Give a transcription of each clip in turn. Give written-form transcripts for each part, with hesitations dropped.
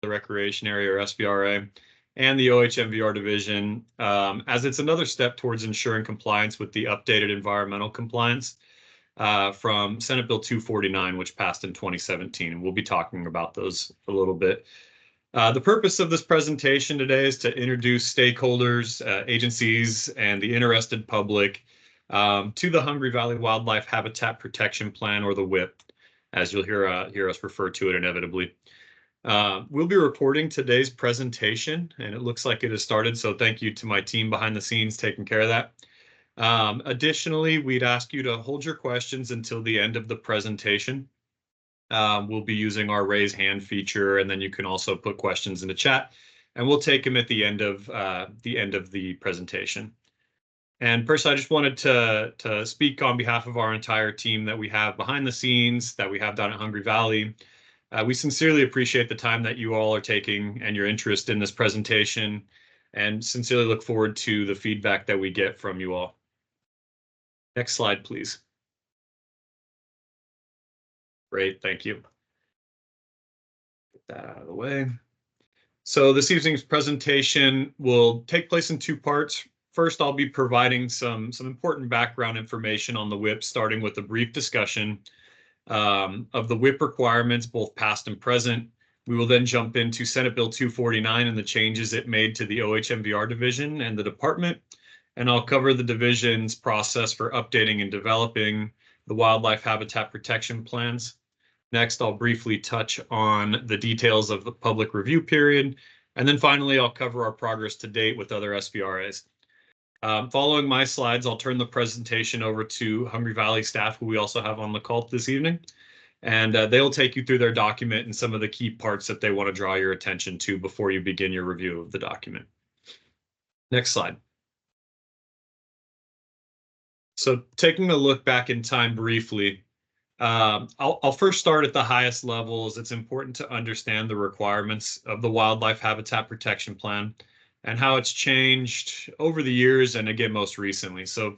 the Recreation Area, or SVRA, and the OHMVR division, as it's another step towards ensuring compliance with the updated environmental compliance from Senate Bill 249, which passed in 2017. And we'll be talking about those a little bit. The purpose of this presentation today is to introduce stakeholders, agencies, and the interested public to the Hungry Valley Wildlife Habitat Protection Plan, or the WIP, as you'll hear us refer to it inevitably. We'll be reporting today's presentation, and it looks like it has started, so thank you to my team behind the scenes taking care of that. Additionally, we'd ask you to hold your questions until the end of the presentation. We'll be using our raise hand feature, and then you can also put questions in the chat, and we'll take them at the end of the presentation. And personally, I just wanted to speak on behalf of our entire team that we have behind the scenes, that we have down at Hungry Valley. We sincerely appreciate the time that you all are taking and your interest in this presentation, and sincerely look forward to the feedback that we get from you all. Next slide, please. Great, thank you. Get that out of the way. So this evening's presentation will take place in two parts. First, I'll be providing some important background information on the WIP, starting with a brief discussion of the WIP requirements, both past and present. We will then jump into Senate Bill 249 and the changes it made to the OHMVR division and the department. And I'll cover the division's process for updating and developing the wildlife habitat protection plans. Next, I'll briefly touch on the details of the public review period. And then finally, I'll cover our progress to date with other SVRAs. Following my slides, I'll turn the presentation over to Hungry Valley staff, who we also have on the call this evening. And they'll take you through their document and some of the key parts that they want to draw your attention to before you begin your review of the document. Next slide. So taking a look back in time briefly, I'll first start at the highest levels. It's important to understand the requirements of the Wildlife Habitat Protection Plan and how it's changed over the years, and again, most recently. So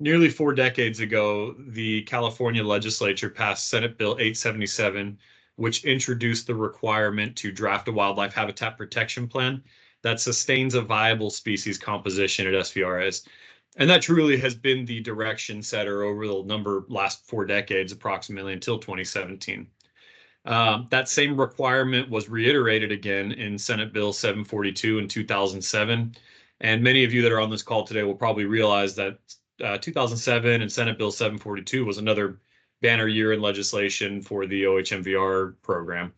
nearly 4 decades ago, the California legislature passed Senate Bill 877, which introduced the requirement to draft a wildlife habitat protection plan that sustains a viable species composition at SVRAs. And that truly has been the direction setter over the last 4 decades, approximately until 2017. That same requirement was reiterated again in Senate Bill 742 in 2007. And many of you that are on this call today will probably realize that 2007 and Senate Bill 742 was another banner year in legislation for the OHMVR program.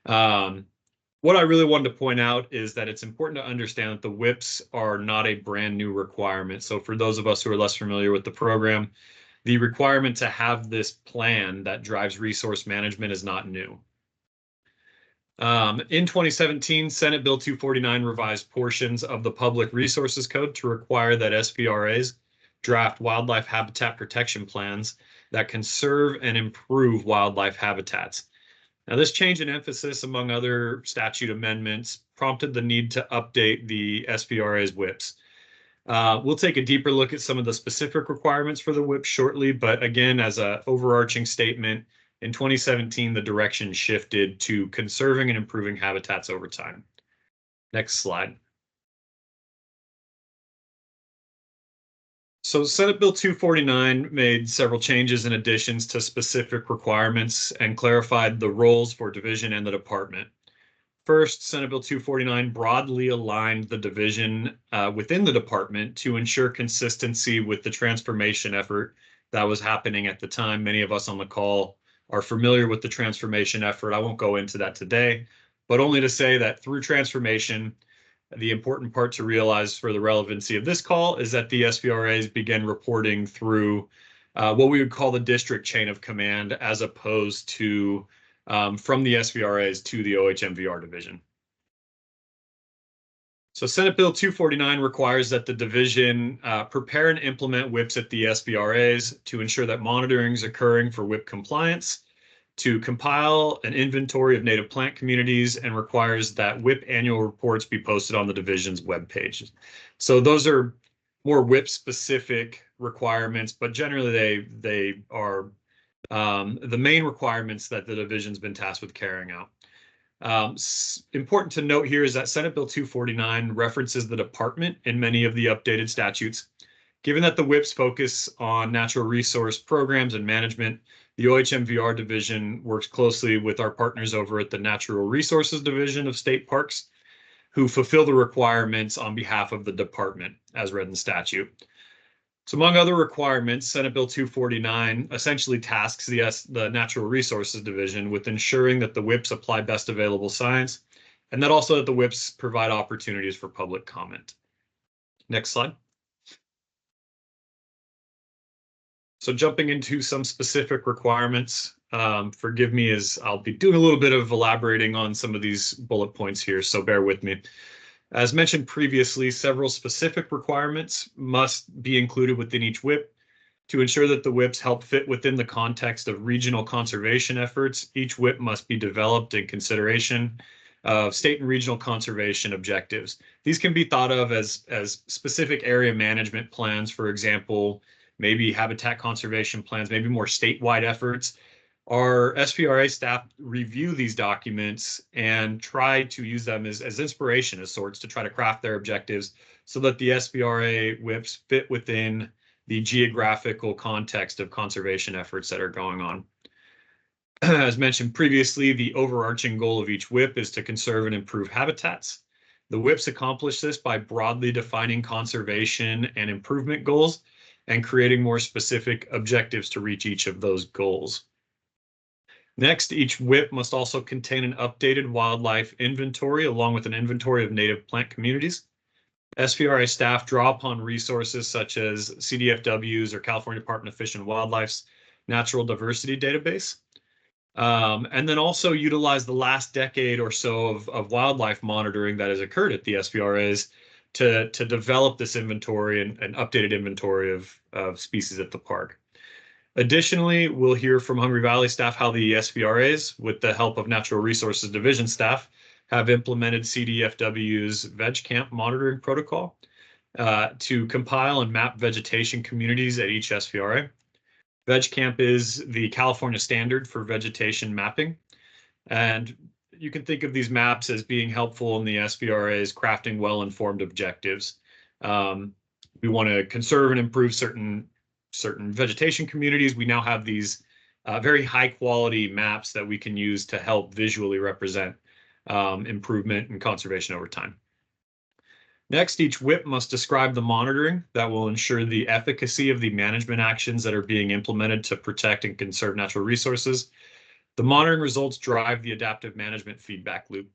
What I really wanted to point out is that it's important to understand that the WIPs are not a brand new requirement. So for those of us who are less familiar with the program, the requirement to have this plan that drives resource management is not new. In 2017, Senate Bill 249 revised portions of the Public Resources Code to require that SVRAs draft wildlife habitat protection plans that conserve and improve wildlife habitats. Now, this change in emphasis, among other statute amendments, prompted the need to update the SVRA's WIPs. We'll take a deeper look at some of the specific requirements for the WIP shortly, but again, as an overarching statement, in 2017, the direction shifted to conserving and improving habitats over time. Next slide. So Senate Bill 249 made several changes and additions to specific requirements and clarified the roles for division and the department. First, Senate Bill 249 broadly aligned the division within the department to ensure consistency with the transformation effort that was happening at the time. Many of us on the call are familiar with the transformation effort. I won't go into that today, but only to say that through transformation, the important part to realize for the relevancy of this call is that the SVRAs began reporting through what we would call the district chain of command, as opposed to from the SVRAs to the OHMVR division. So Senate Bill 249 requires that the division prepare and implement WIPs at the SVRAs to ensure that monitoring is occurring for WIP compliance, to compile an inventory of native plant communities, and requires that WIP annual reports be posted on the division's webpage. So those are more WIP-specific requirements, but generally they are the main requirements that the division's been tasked with carrying out. Important to note here is that Senate Bill 249 references the department in many of the updated statutes. Given that the WIPs focus on natural resource programs and management, the OHMVR division works closely with our partners over at the Natural Resources Division of State Parks, who fulfill the requirements on behalf of the department, as read in the statute. So among other requirements, Senate Bill 249 essentially tasks the Natural Resources Division with ensuring that the WIPs apply best available science, and that also that the WIPs provide opportunities for public comment. Next slide. So jumping into some specific requirements, forgive me as I'll be doing a little bit of elaborating on some of these bullet points here, so bear with me. As mentioned previously, several specific requirements must be included within each WIP. To ensure that the WIPs help fit within the context of regional conservation efforts, each WIP must be developed in consideration of state and regional conservation objectives. These can be thought of as specific area management plans, for example, maybe habitat conservation plans, maybe more statewide efforts. Our SVRA staff review these documents and try to use them as inspiration of sorts to try to craft their objectives so that the SVRA WIPs fit within the geographical context of conservation efforts that are going on. As mentioned previously, the overarching goal of each WIP is to conserve and improve habitats. The WIPs accomplish this by broadly defining conservation and improvement goals and creating more specific objectives to reach each of those goals. Next, each WIP must also contain an updated wildlife inventory along with an inventory of native plant communities. SVRA staff draw upon resources such as CDFW's or California Department of Fish and Wildlife's Natural Diversity Database, and then also utilize the last decade or so of wildlife monitoring that has occurred at the SVRAs to develop this inventory and an updated inventory of species at the park. Additionally, we'll hear from Hungry Valley staff how the SVRAs, with the help of Natural Resources Division staff, have implemented CDFW's Veg Camp monitoring protocol to compile and map vegetation communities at each SVRA. Veg Camp is the California standard for vegetation mapping, and you can think of these maps as being helpful in the SVRA's crafting well-informed objectives. We want to conserve and improve certain vegetation communities. We now have these very high quality maps that we can use to help visually represent improvement and conservation over time. Next, each WIP must describe the monitoring that will ensure the efficacy of the management actions that are being implemented to protect and conserve natural resources. The monitoring results drive the adaptive management feedback loop.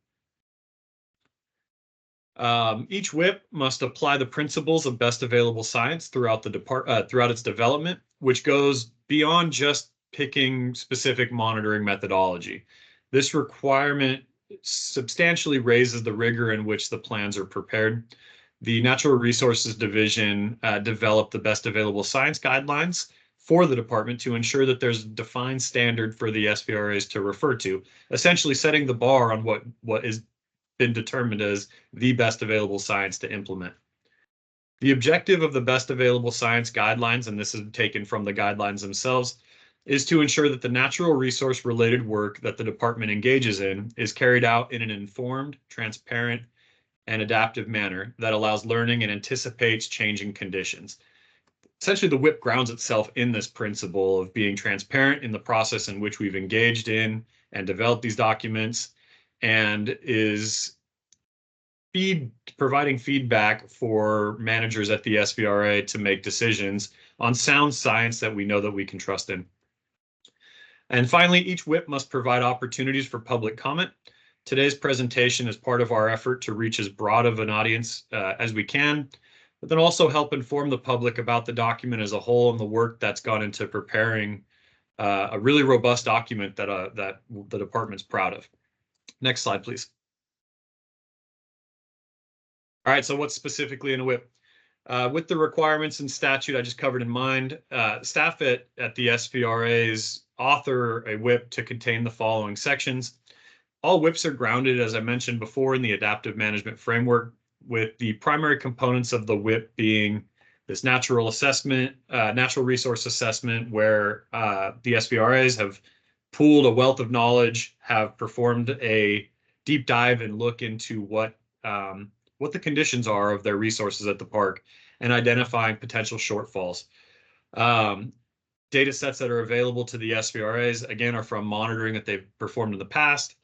Each WIP must apply the principles of best available science throughout its development, which goes beyond just picking specific monitoring methodology. This requirement substantially raises the rigor in which the plans are prepared. The Natural Resources Division developed the best available science guidelines for the department to ensure that there's a defined standard for the SVRAs to refer to, essentially setting the bar on what is been determined as the best available science to implement. The objective of the best available science guidelines, and this is taken from the guidelines themselves, is to ensure that the natural resource related work that the department engages in is carried out in an informed, transparent, and adaptive manner that allows learning and anticipates changing conditions. Essentially, the WIP grounds itself in this principle of being transparent in the process in which we've engaged in and developed these documents, and is providing feedback for managers at the SVRA to make decisions on sound science that we know that we can trust in. And finally, each WIP must provide opportunities for public comment. Today's presentation is part of our effort to reach as broad of an audience as we can, but then also help inform the public about the document as a whole and the work that's gone into preparing a really robust document that the department's proud of. Next slide, please. All right, so what's specifically in a WIP? With the requirements and statute I just covered in mind, staff at the SVRAs author a WIP to contain the following sections. All WIPs are grounded, as I mentioned before, in the adaptive management framework, with the primary components of the WIP being this natural resource assessment, where the SVRAs have pooled a wealth of knowledge, have performed a deep dive and look into what the conditions are of their resources at the park and identifying potential shortfalls. Data sets that are available to the SVRAs, again, are from monitoring that they've performed in the past,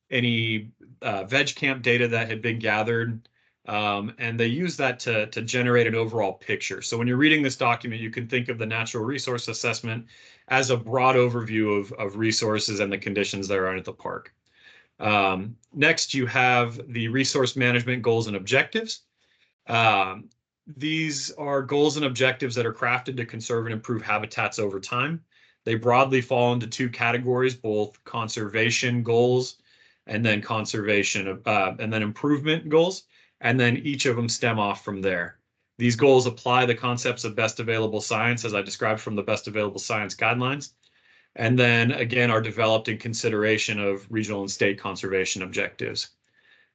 any veg camp data that had been gathered, and they use that to generate an overall picture. So when you're reading this document, you can think of the natural resource assessment as a broad overview of resources and the conditions that are at the park. Next, you have the resource management goals and objectives. These are goals and objectives that are crafted to conserve and improve habitats over time. They broadly fall into two categories, both conservation goals and then improvement goals, and then each of them stem off from there. These goals apply the concepts of best available science, as I described from the best available science guidelines, and then again are developed in consideration of regional and state conservation objectives.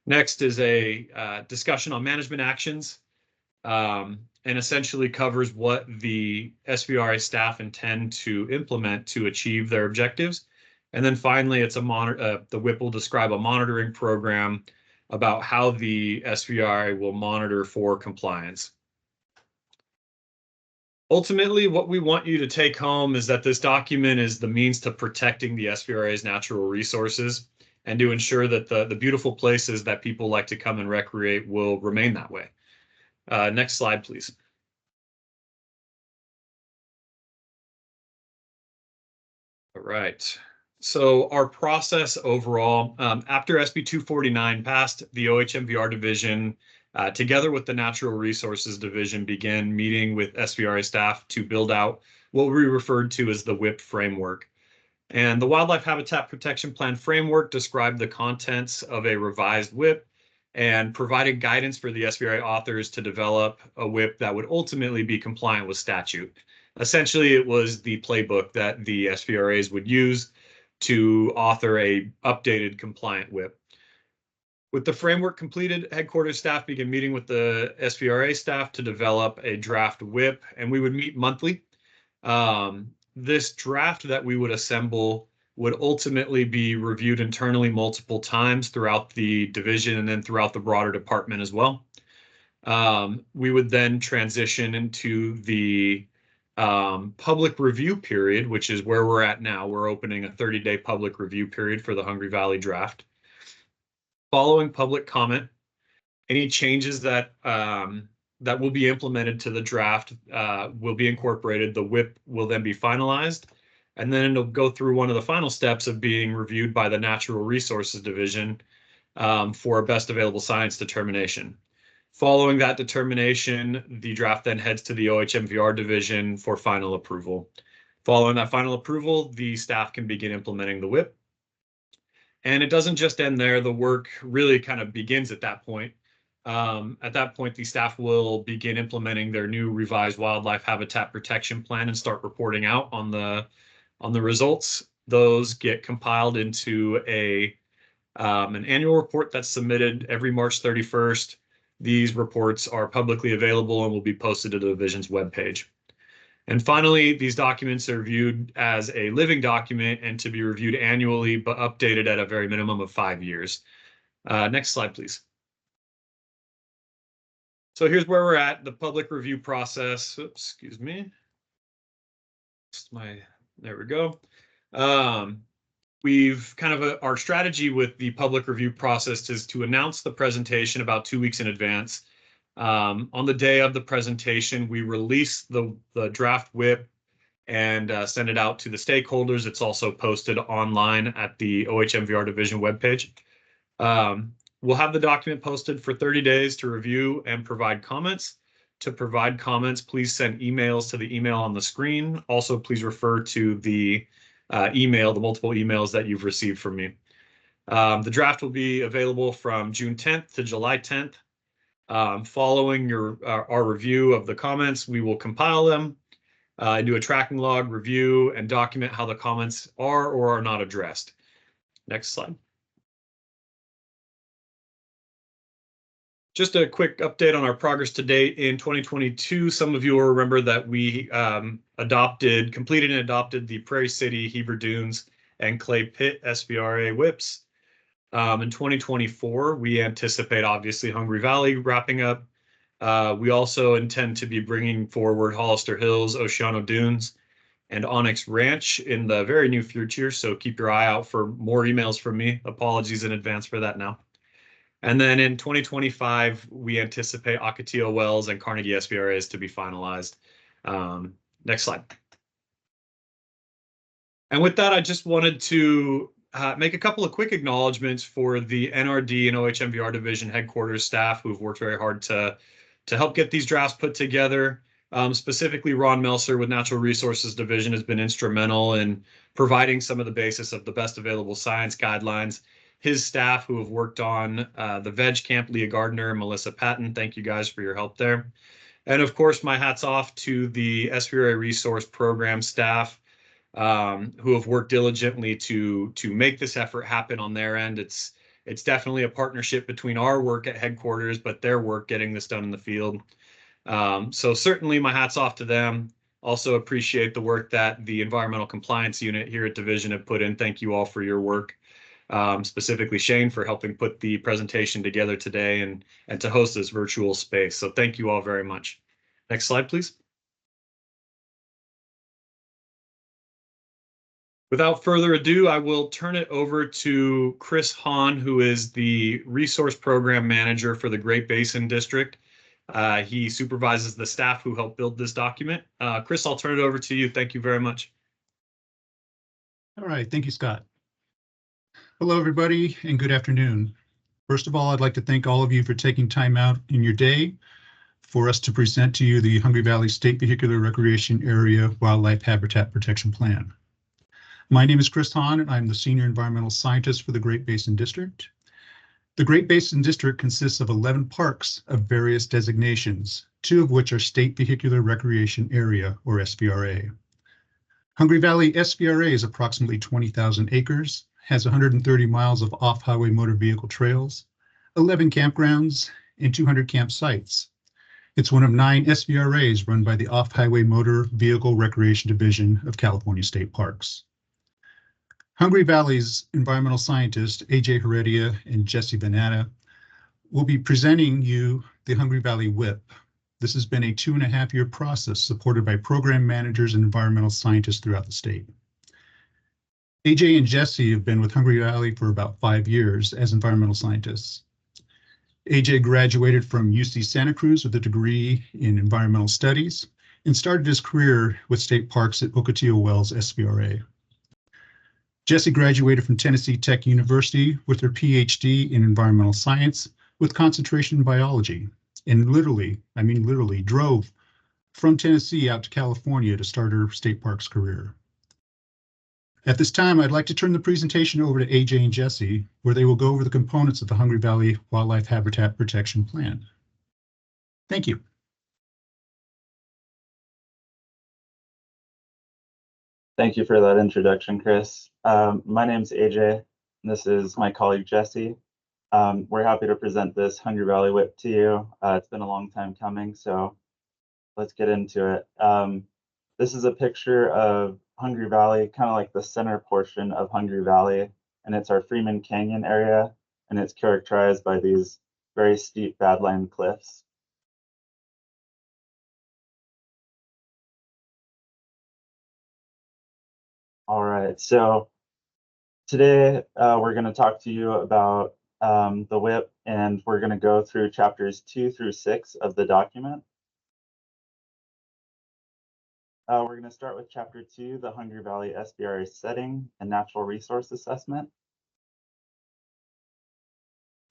Next is a discussion on management actions, and essentially covers what the SVRA staff intend to implement to achieve their objectives. And then finally, it's the WIP will describe a monitoring program about how the SVRA will monitor for compliance. Ultimately, what we want you to take home is that this document is the means to protecting the SVRA's natural resources and to ensure that the beautiful places that people like to come and recreate will remain that way. Next slide, please. All right. So our process overall, after SB 249 passed, the OHMVR division, together with the Natural Resources Division, began meeting with SVRA staff to build out what we referred to as the WIP framework. And the Wildlife Habitat Protection Plan framework described the contents of a revised WIP and provided guidance for the SVRA authors to develop a WIP that would ultimately be compliant with statute. Essentially, it was the playbook that the SVRAs would use to author a updated compliant WIP. With the framework completed, headquarters staff began meeting with the SVRA staff to develop a draft WIP, and we would meet monthly. This draft that we would assemble would ultimately be reviewed internally multiple times throughout the division and then throughout the broader department as well. We would then transition into the public review period, which is where we're at now. We're opening a 30-day public review period for the Hungry Valley draft. Following public comment, any changes that will be implemented to the draft will be incorporated. The WIP will then be finalized, and then it'll go through one of the final steps of being reviewed by the Natural Resources Division for a best available science determination. Following that determination, the draft then heads to the OHMVR division for final approval. Following that final approval, the staff can begin implementing the WIP. And it doesn't just end there. The work really kind of begins at that point. At that point, the staff will begin implementing their new revised wildlife habitat protection plan and start reporting out on the results. Those get compiled into an annual report that's submitted every March 31st. These reports are publicly available and will be posted to the division's webpage. And finally, these documents are viewed as a living document and to be reviewed annually, but updated at a very minimum of 5 years. Next slide, please. So here's where we're at, the public review process. Oops, excuse me. There we go. We've kind of our strategy with the public review process is to announce the presentation about 2 weeks in advance. On the day of the presentation, we release the draft WIP and send it out to the stakeholders. It's also posted online at the OHMVR division webpage. We'll have the document posted for 30 days to review and provide comments. To provide comments, please send emails to the email on the screen. Also, please refer to the the multiple emails that you've received from me. The draft will be available from June 10th to July 10th. Following our review of the comments, we will compile them, do a tracking log, review, and document how the comments are or are not addressed. Next slide. Just a quick update on our progress to date in 2022. Some of you will remember that we completed and adopted the Prairie City, Heber Dunes, and Clay Pit SVRA WIPs. In 2024, we anticipate obviously Hungry Valley wrapping up. We also intend to be bringing forward Hollister Hills, Oceano Dunes, and Onyx Ranch in the very near future. So keep your eye out for more emails from me. Apologies in advance for that now. And then in 2025, we anticipate Ocotillo Wells and Carnegie SVRAs to be finalized. Next slide. And with that, I just wanted to make a couple of quick acknowledgments for the NRD and OHMVR division headquarters staff who've worked very hard to help get these drafts put together. Specifically, Ron Melser with Natural Resources Division has been instrumental in providing some of the basis of the best available science guidelines. His staff who have worked on the Veg Camp, Leah Gardner, Melissa Patton, thank you guys for your help there. And of course, my hat's off to the SVRA Resource Program staff who have worked diligently to make this effort happen on their end. It's definitely a partnership between our work at headquarters, but their work getting this done in the field. So certainly my hat's off to them. Also appreciate the work that the environmental compliance unit here at Division have put in. Thank you all for your work. Specifically Shane for helping put the presentation together today and to host this virtual space. So thank you all very much. Next slide, please. Without further ado, I will turn it over to Chris Hahn, who is the Resource Program Manager for the Great Basin District. He supervises the staff who helped build this document. Chris, I'll turn it over to you. Thank you very much. All right, thank you, Scott. Hello, everybody, and good afternoon. First of all, I'd like to thank all of you for taking time out in your day for us to present to you the Hungry Valley State Vehicular Recreation Area Wildlife Habitat Protection Plan. My name is Chris Hahn, and I'm the Senior Environmental Scientist for the Great Basin District. The Great Basin District consists of 11 parks of various designations, 2 of which are State Vehicular Recreation Area, or SVRA. Hungry Valley SVRA is approximately 20,000 acres, has 130 miles of off-highway motor vehicle trails, 11 campgrounds, and 200 campsites. It's one of 9 SVRAs run by the Off-Highway Motor Vehicle Recreation Division of California State Parks. Hungry Valley's environmental scientists, AJ Heredia and Jesse Banana, will be presenting you the Hungry Valley WIP. This has been a 2.5-year process supported by program managers and environmental scientists throughout the state. AJ and Jesse have been with Hungry Valley for about 5 years as environmental scientists. AJ graduated from UC Santa Cruz with a degree in environmental studies and started his career with state parks at Ocotillo Wells SVRA. Jesse graduated from Tennessee Tech University with her PhD in environmental science with concentration in biology, and literally drove from Tennessee out to California to start her state parks career. At this time, I'd like to turn the presentation over to AJ and Jesse, where they will go over the components of the Hungry Valley Wildlife Habitat Protection Plan. Thank you. Thank you for that introduction, Chris. My name's AJ, and this is my colleague Jesse. We're happy to present this Hungry Valley WIP to you. It's been a long time coming, so let's get into it. This is a picture of Hungry Valley, kind of like the center portion of Hungry Valley, and it's our Freeman Canyon area, and it's characterized by these very steep badland cliffs. All right, so today we're going to talk to you about the WIP, and we're going to go through chapters 2 through 6 of the document. We're going to start with chapter 2, the Hungry Valley SVRA setting and natural resource assessment.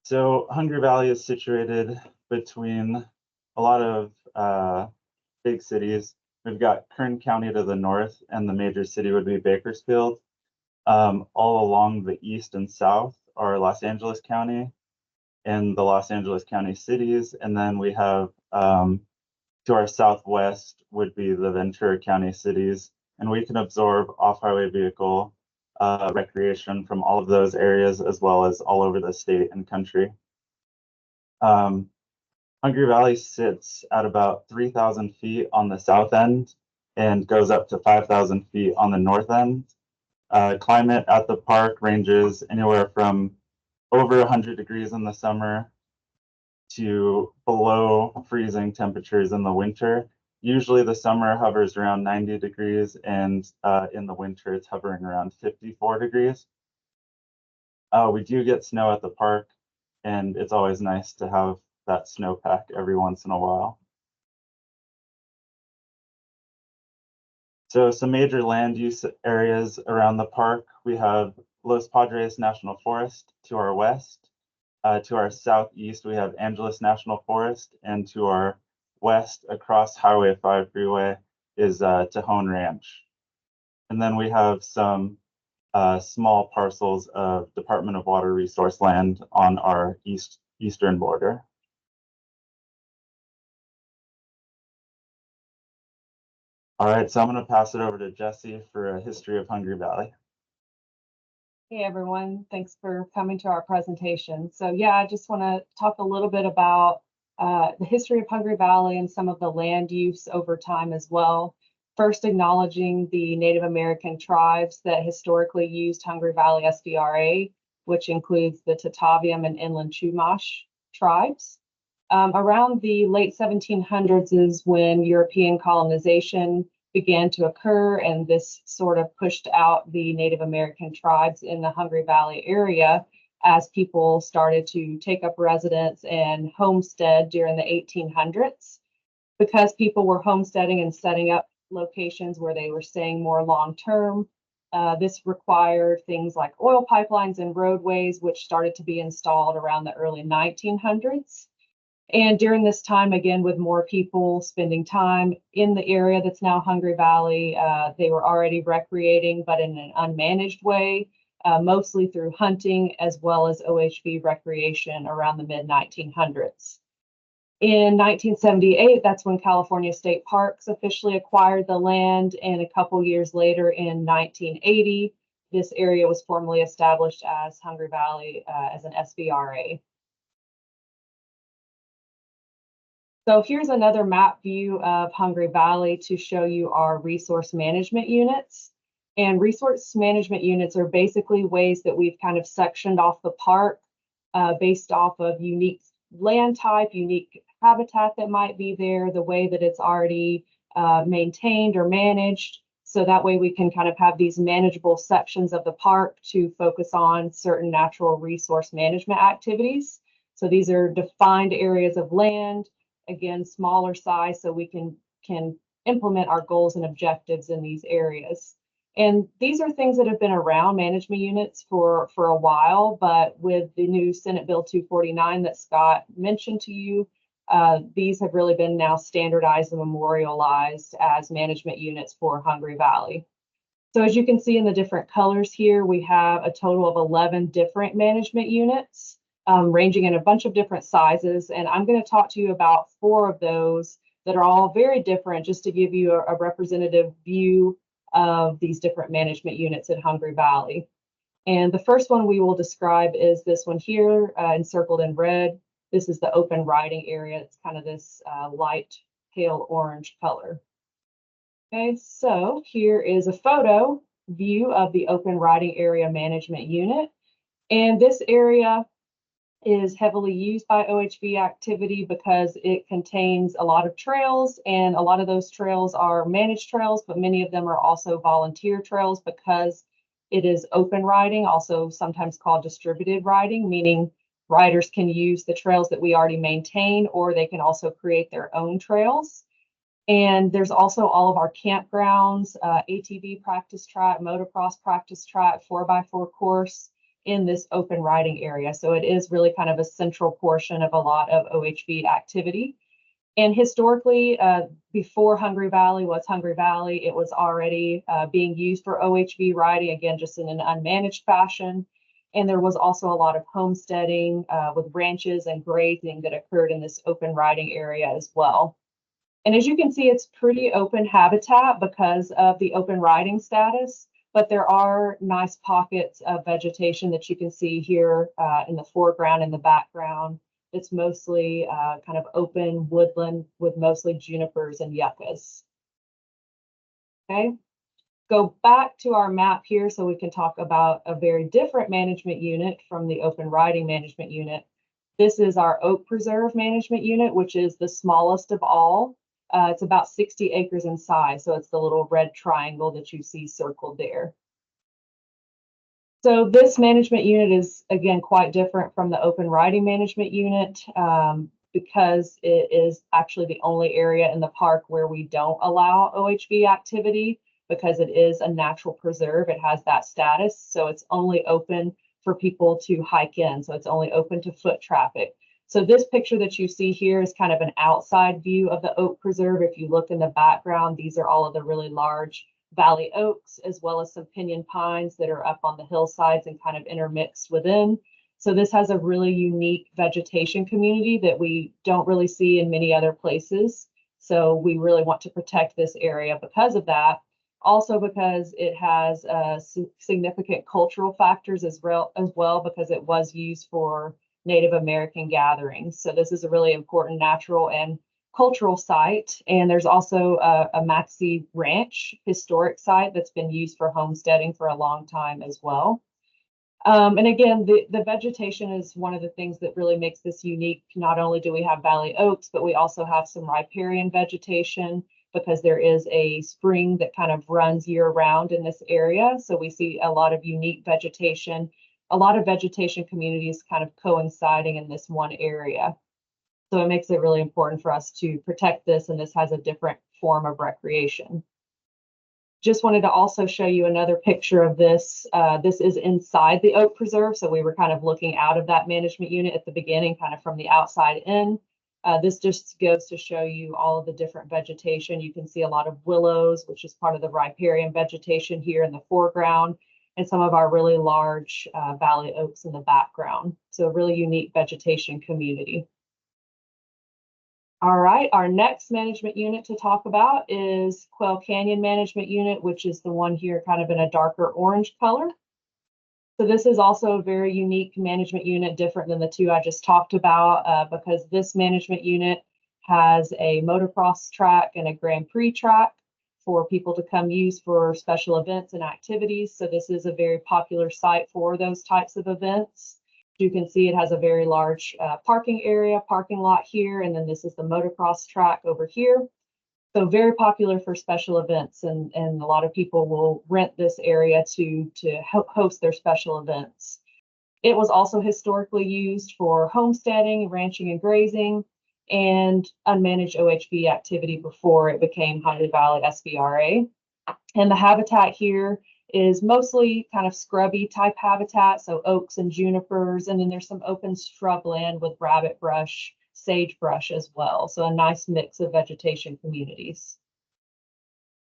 So Hungry Valley is situated between a lot of big cities. We've got Kern County to the north, and the major city would be Bakersfield. All along the east and south are Los Angeles County and the Los Angeles County cities, and then we have to our southwest would be the Ventura County cities, and we can absorb off-highway vehicle recreation from all of those areas as well as all over the state and country. Hungry Valley sits at about 3,000 feet on the south end and goes up to 5,000 feet on the north end. Climate at the park ranges anywhere from over 100 degrees in the summer to below freezing temperatures in the winter. Usually the summer hovers around 90 degrees, and in the winter it's hovering around 54 degrees. We do get snow at the park, and it's always nice to have that snowpack every once in a while. So some major land use areas around the park. We have Los Padres National Forest to our west. To our southeast, we have Angeles National Forest, and to our west, across Highway 5 freeway, is Tejon Ranch. And then we have some small parcels of Department of Water Resource land on our eastern border. All right, so I'm going to pass it over to Jesse for a history of Hungry Valley. Hey everyone, thanks for coming to our presentation. So yeah, I just want to talk a little bit about the history of Hungry Valley and some of the land use over time as well. First, acknowledging the Native American tribes that historically used Hungry Valley SVRA, which includes the Tataviam and Inland Chumash tribes. Around the late 1700s is when European colonization began to occur, and this sort of pushed out the Native American tribes in the Hungry Valley area as people started to take up residence and homestead during the 1800s. Because people were homesteading and setting up locations where they were staying more long term, this required things like oil pipelines and roadways, which started to be installed around the early 1900s. And during this time, again, with more people spending time in the area that's now Hungry Valley, they were already recreating, but in an unmanaged way, mostly through hunting as well as OHV recreation around the mid-1900s. In 1978, that's when California State Parks officially acquired the land, and a couple years later, in 1980, this area was formally established as Hungry Valley as an SVRA. So here's another map view of Hungry Valley to show you our resource management units. And resource management units are basically ways that we've kind of sectioned off the park based off of unique land type, unique habitat that might be there, the way that it's already maintained or managed. So that way we can kind of have these manageable sections of the park to focus on certain natural resource management activities. So these are defined areas of land, again, smaller size, so we can implement our goals and objectives in these areas. And these are things that have been around management units for a while, but with the new Senate Bill 249 that Scott mentioned to you, these have really been now standardized and memorialized as management units for Hungry Valley. So as you can see in the different colors here, we have a total of 11 different management units. Ranging in a bunch of different sizes. And I'm going to talk to you about 4 of those that are all very different, just to give you a representative view of these different management units at Hungry Valley. And the first one we will describe is this one here, encircled in red. This is the open riding area. It's kind of this light pale orange color. Okay, so here is a photo view of the open riding area management unit. And this area is heavily used by OHV activity because it contains a lot of trails, and a lot of those trails are managed trails, but many of them are also volunteer trails because it is open riding, also sometimes called distributed riding, meaning riders can use the trails that we already maintain, or they can also create their own trails. And there's also all of our campgrounds, ATV practice track, motocross practice track, 4x4 course in this open riding area. So it is really kind of a central portion of a lot of OHV activity. And historically, before Hungry Valley was Hungry Valley, it was already being used for OHV riding, again, just in an unmanaged fashion. And there was also a lot of homesteading with ranches and grazing that occurred in this open riding area as well. And as you can see, it's pretty open habitat because of the open riding status. But there are nice pockets of vegetation that you can see here in the foreground and the background. It's mostly kind of open woodland with mostly junipers and yuccas. Okay, Go back to our map here so we can talk about a very different management unit from the open riding management unit. This is our Oak Preserve management unit, which is the smallest of all. It's about 60 acres in size, so it's the little red triangle that you see circled there. So this management unit is, again, quite different from the open riding management unit because it is actually the only area in the park where we don't allow OHV activity because it is a natural preserve. It has that status, so it's only open for people to hike in. So it's only open to foot traffic. So this picture that you see here is kind of an outside view of the Oak Preserve. If you look in the background, these are all of the really large valley oaks, as well as some pinyon pines that are up on the hillsides and kind of intermixed within. So this has a really unique vegetation community that we don't really see in many other places. So we really want to protect this area because of that. Also because it has significant cultural factors as well, because it was used for Native American gatherings. So this is a really important natural and cultural site. And there's also a Maxey Ranch historic site that's been used for homesteading for a long time as well. And again, the vegetation is one of the things that really makes this unique. Not only do we have valley oaks, but we also have some riparian vegetation because there is a spring that kind of runs year round in this area. So we see a lot of unique vegetation, a lot of vegetation communities kind of coinciding in this one area. So it makes it really important for us to protect this, and this has a different form of recreation. Just wanted to also show you another picture of this. This is inside the Oak Preserve, so we were kind of looking out of that management unit at the beginning, kind of from the outside in. This just goes to show you all of the different vegetation. You can see a lot of willows, which is part of the riparian vegetation here in the foreground, and some of our really large valley oaks in the background. So a really unique vegetation community. All right, our next management unit to talk about is Quail Canyon Management Unit, which is the one here kind of in a darker orange color. So this is also a very unique management unit, different than the two I just talked about, because this management unit has a motocross track and a Grand Prix track for people to come use for special events and activities. So this is a very popular site for those types of events. You can see it has a very large parking lot here, and then this is the motocross track over here. So very popular for special events, and a lot of people will rent this area to host their special events. It was also historically used for homesteading, ranching, and grazing, and unmanaged OHV activity before it became Hungry Valley SVRA. And the habitat here is mostly kind of scrubby type habitat, so oaks and junipers, and then there's some open shrubland with rabbit brush, sagebrush as well. So a nice mix of vegetation communities.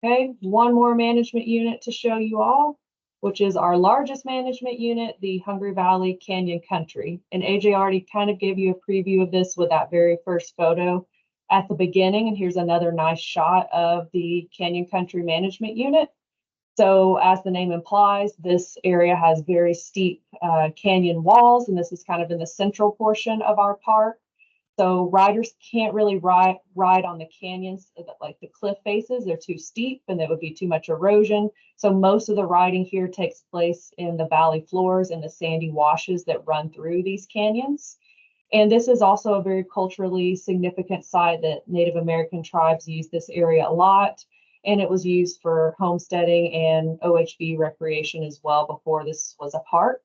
Okay, one more management unit to show you all, which is our largest management unit, the Hungry Valley Canyon Country. And AJ already kind of gave you a preview of this with that very first photo at the beginning. And here's another nice shot of the Canyon Country Management Unit. So as the name implies, this area has very steep canyon walls, and this is kind of in the central portion of our park. So riders can't really ride on the canyons, like the cliff faces. They're too steep and there would be too much erosion. So most of the riding here takes place in the valley floors and the sandy washes that run through these canyons. And this is also a very culturally significant site that Native American tribes use this area a lot. And it was used for homesteading and OHV recreation as well before this was a park.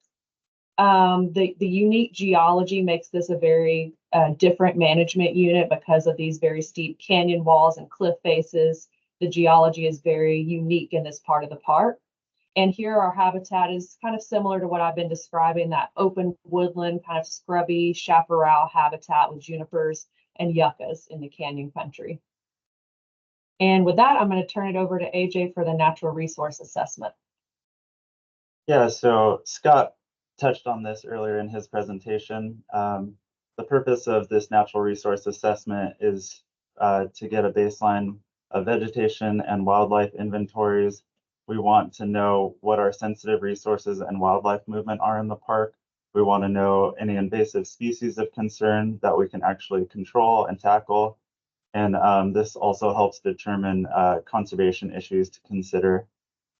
The unique geology makes this a very different management unit because of these very steep canyon walls and cliff faces. The geology is very unique in this part of the park. And here our habitat is kind of similar to what I've been describing, that open woodland, kind of scrubby chaparral habitat with junipers and yuccas in the canyon country. And with that, I'm going to turn it over to AJ for the natural resource assessment. Yeah, so Scott touched on this earlier in his presentation. The purpose of this natural resource assessment is to get a baseline of vegetation and wildlife inventories. We want to know what our sensitive resources and wildlife movement are in the park. We want to know any invasive species of concern that we can actually control and tackle. And this also helps determine conservation issues to consider.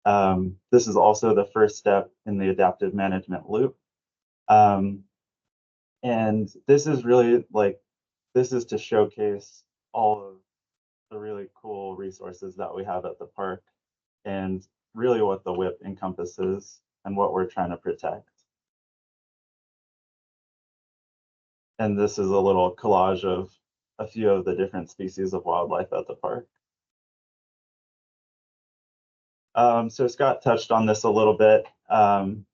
This is also the first step in the adaptive management loop. And this is really this is to showcase all of the really cool resources that we have at the park and really what the WIP encompasses and what we're trying to protect. And this is a little collage of a few of the different species of wildlife at the park. So Scott touched on this a little bit. The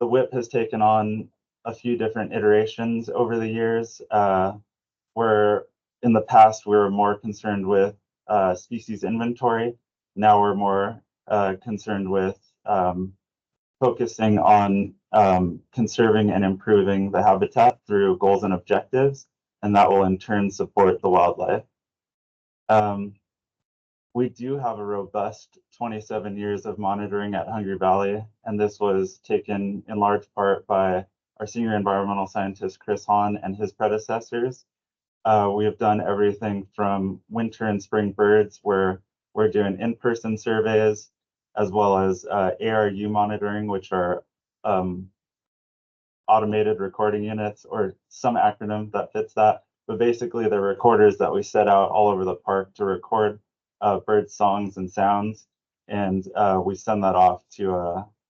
WIP has taken on a few different iterations over the years, where in the past we were more concerned with species inventory. Now we're more concerned with focusing on conserving and improving the habitat through goals and objectives, and that will in turn support the wildlife. We do have a robust 27 years of monitoring at Hungry Valley, and this was taken in large part by our senior environmental scientist, Chris Hahn, and his predecessors. We have done everything from winter and spring birds, where we're doing in-person surveys, as well as ARU monitoring, which are automated recording units, or some acronym that fits that. But basically, they're recorders that we set out all over the park to record bird songs and sounds, and we send that off to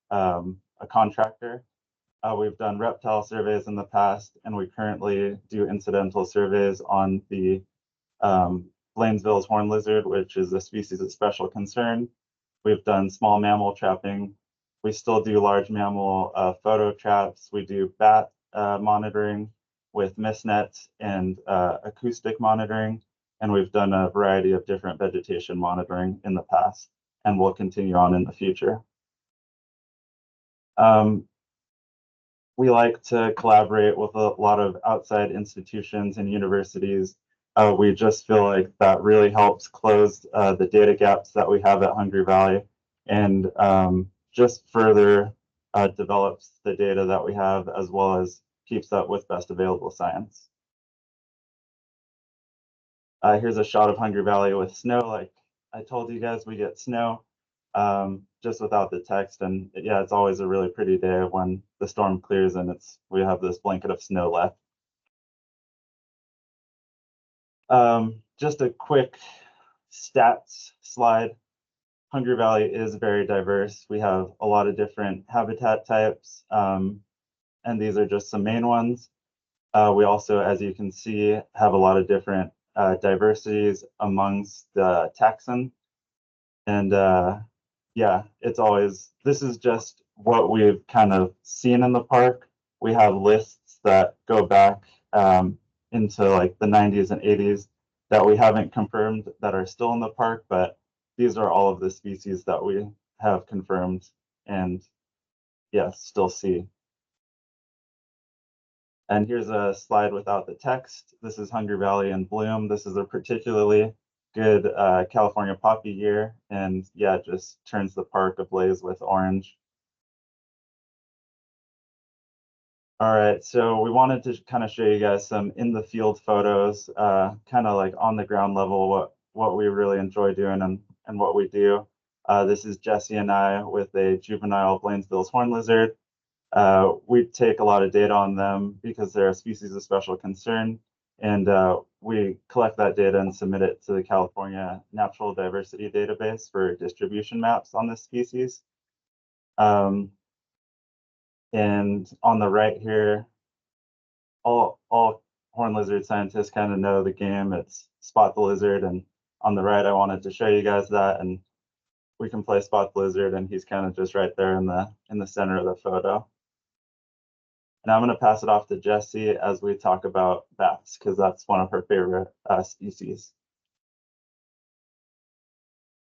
a contractor. We've done reptile surveys in the past, and we currently do incidental surveys on the Blanesville's horned lizard, which is a species of special concern. We've done small mammal trapping. We still do large mammal photo traps. We do bat monitoring with mist nets and acoustic monitoring. And we've done a variety of different vegetation monitoring in the past, and will continue on in the future. We like to collaborate with a lot of outside institutions and universities. We just feel like that really helps close the data gaps that we have at Hungry Valley, and just further develops the data that we have, as well as keeps up with best available science. Here's a shot of Hungry Valley with snow. Like I told you guys, we get snow just without the text. And yeah, it's always a really pretty day when the storm clears and we have this blanket of snow left. Just a quick stats slide. Hungry Valley is very diverse. We have a lot of different habitat types, and these are just some main ones. We also, as you can see, have a lot of different diversities amongst the taxon. And yeah, this is just what we've kind of seen in the park. We have lists that go back into like the 90s and 80s that we haven't confirmed that are still in the park, but these are all of the species that we have confirmed and yes, still see. And here's a slide without the text. This is Hungry Valley in bloom. This is a particularly good California poppy year, and yeah, it just turns the park ablaze with orange. All right, so we wanted to kind of show you guys some in the field photos, kind of like on the ground level, what we really enjoy doing and what we do. This is Jesse and I with a juvenile Blanesville's horned lizard. We take a lot of data on them because they're a species of special concern, and we collect that data and submit it to the California Natural Diversity Database for distribution maps on this species. And on the right here, all horned lizard scientists kind of know the game. It's spot the lizard, and on the right, I wanted to show you guys that, and we can play spot the lizard, and he's kind of just right there in the center of the photo. And I'm going to pass it off to Jessie as we talk about bats, because that's one of her favorite species.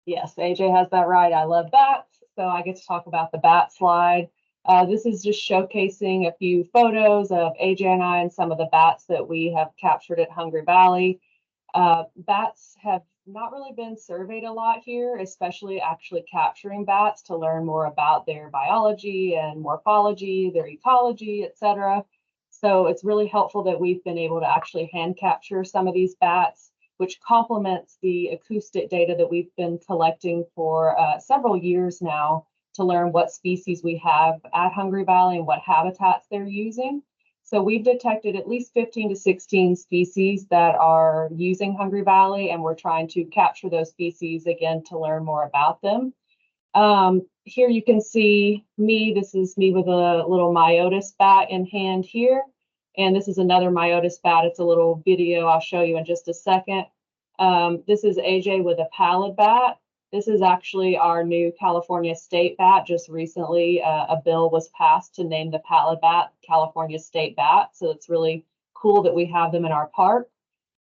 Yes, AJ has that right. I love bats, so I get to talk about the bat slide. This is just showcasing a few photos of AJ and I and some of the bats that we have captured at Hungry Valley. Bats have not really been surveyed a lot here, especially actually capturing bats to learn more about their biology and morphology, their ecology, etc. So it's really helpful that we've been able to actually hand capture some of these bats which complements the acoustic data that we've been collecting for several years now to learn what species we have at Hungry Valley and what habitats they're using. So we've detected at least 15 to 16 species that are using Hungry Valley, and we're trying to capture those species again to learn more about them. Here you can see me. This is me with a little myotis bat in hand here. And this is another myotis bat. It's a little video I'll show you in just a second. This is AJ with a pallid bat. This is actually our new California state bat. Just recently, a bill was passed to name the pallid bat California state bat. So it's really cool that we have them in our park.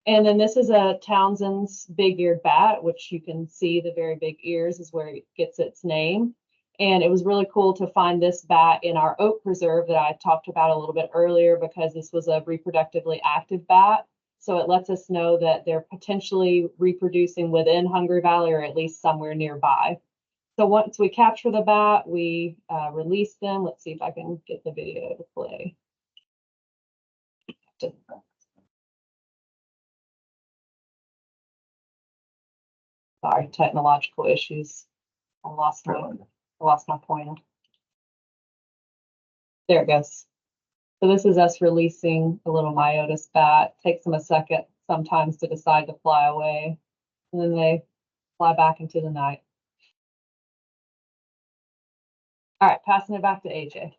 And then this is a Townsend's big-eared bat, which you can see the very big ears is where it gets its name. And it was really cool to find this bat in our oak preserve that I talked about a little bit earlier, because this was a reproductively active bat. So it lets us know that they're potentially reproducing within Hungry Valley or at least somewhere nearby. So once we capture the bat, we release them. Let's see if I can get the video to play. Sorry, technological issues. I lost my pointer. There it goes. So this is us releasing the little myotis bat. Takes them a second sometimes to decide to fly away, and then they fly back into the night. All right, passing it back to AJ.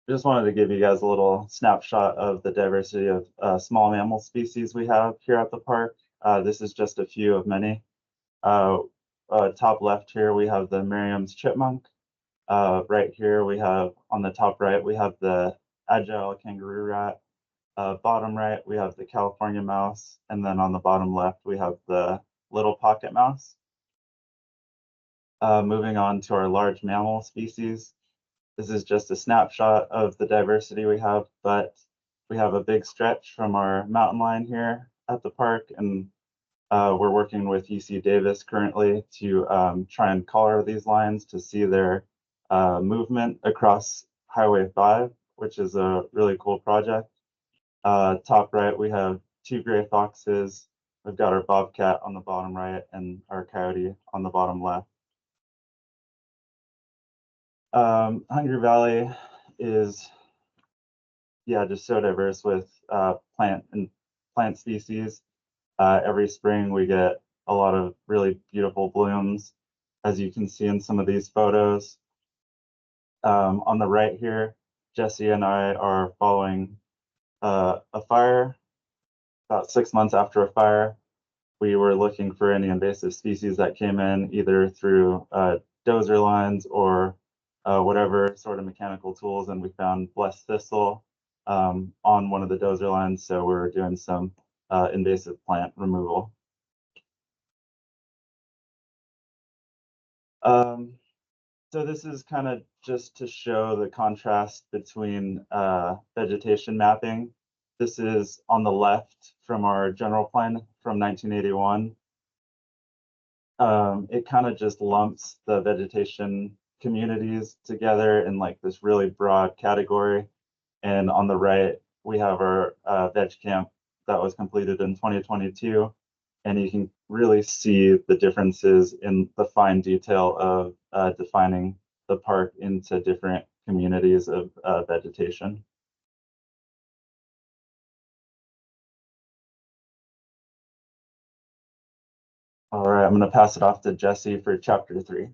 Just wanted to give you guys a little snapshot of the diversity of small mammal species we have here at the park. This is just a few of many. Top left here, we have the Merriam's chipmunk. Right here, we have on the top right, we have the agile kangaroo rat. Bottom right, we have the California mouse. And then on the bottom left, we have the little pocket mouse. Moving on to our large mammal species. This is just a snapshot of the diversity we have, but we have a big stretch from our mountain line here at the park, and we're working with UC Davis currently to try and color these lines to see their movement across Highway 5, which is a really cool project. Top right, we have 2 gray foxes. We've got our bobcat on the bottom right and our coyote on the bottom left. Hungry Valley is, yeah, just so diverse with plant species. Every spring we get a lot of really beautiful blooms, as you can see in some of these photos. On the right here, Jesse and I are following a fire. About 6 months after a fire, we were looking for any invasive species that came in either through dozer lines or whatever sort of mechanical tools, and we found blessed thistle on one of the dozer lines, so we're doing some invasive plant removal. So this is kind of just to show the contrast between vegetation mapping. This is on the left from our general plan from 1981. It kind of just lumps the vegetation communities together in like this really broad category. And on the right, we have our veg camp that was completed in 2022. And you can really see the differences in the fine detail of defining the park into different communities of vegetation. All right, I'm going to pass it off to Jesse for chapter 3.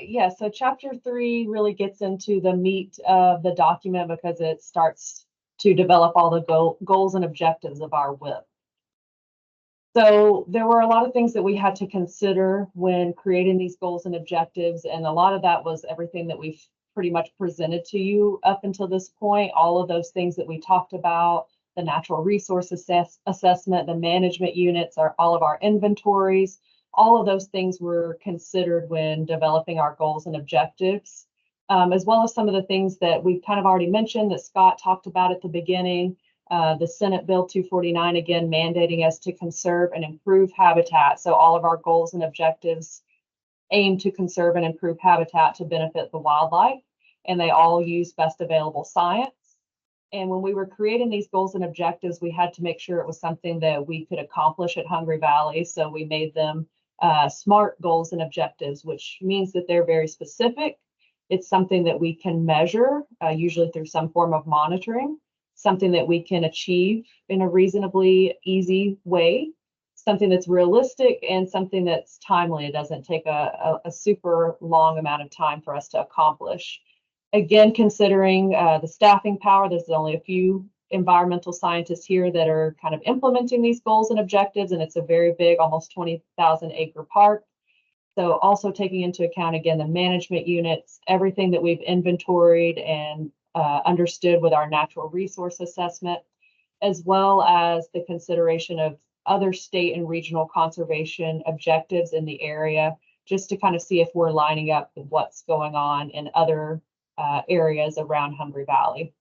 Yeah, so chapter 3 really gets into the meat of the document because it starts to develop all the goals and objectives of our WIP. So there were a lot of things that we had to consider when creating these goals and objectives, and a lot of that was everything that we've pretty much presented to you up until this point. All of those things that we talked about, the natural resource assessment, the management units, all of our inventories, all of those things were considered when developing our goals and objectives, as well as some of the things that we've kind of already mentioned that Scott talked about at the beginning. The Senate Bill 249, again, mandating us to conserve and improve habitat. So all of our goals and objectives aim to conserve and improve habitat to benefit the wildlife, and they all use best available science. And when we were creating these goals and objectives, we had to make sure it was something that we could accomplish at Hungry Valley. So we made them SMART goals and objectives, which means that they're very specific. It's something that we can measure, usually through some form of monitoring, something that we can achieve in a reasonably easy way, something that's realistic, and something that's timely. It doesn't take a super long amount of time for us to accomplish. Again, considering the staffing power, there's only a few environmental scientists here that are kind of implementing these goals and objectives, and it's a very big, almost 20,000 acre park. So also taking into account, again, the management units, everything that we've inventoried and understood with our natural resource assessment, as well as the consideration of other state and regional conservation objectives in the area, just to kind of see if we're lining up with what's going on in other areas around Hungry Valley.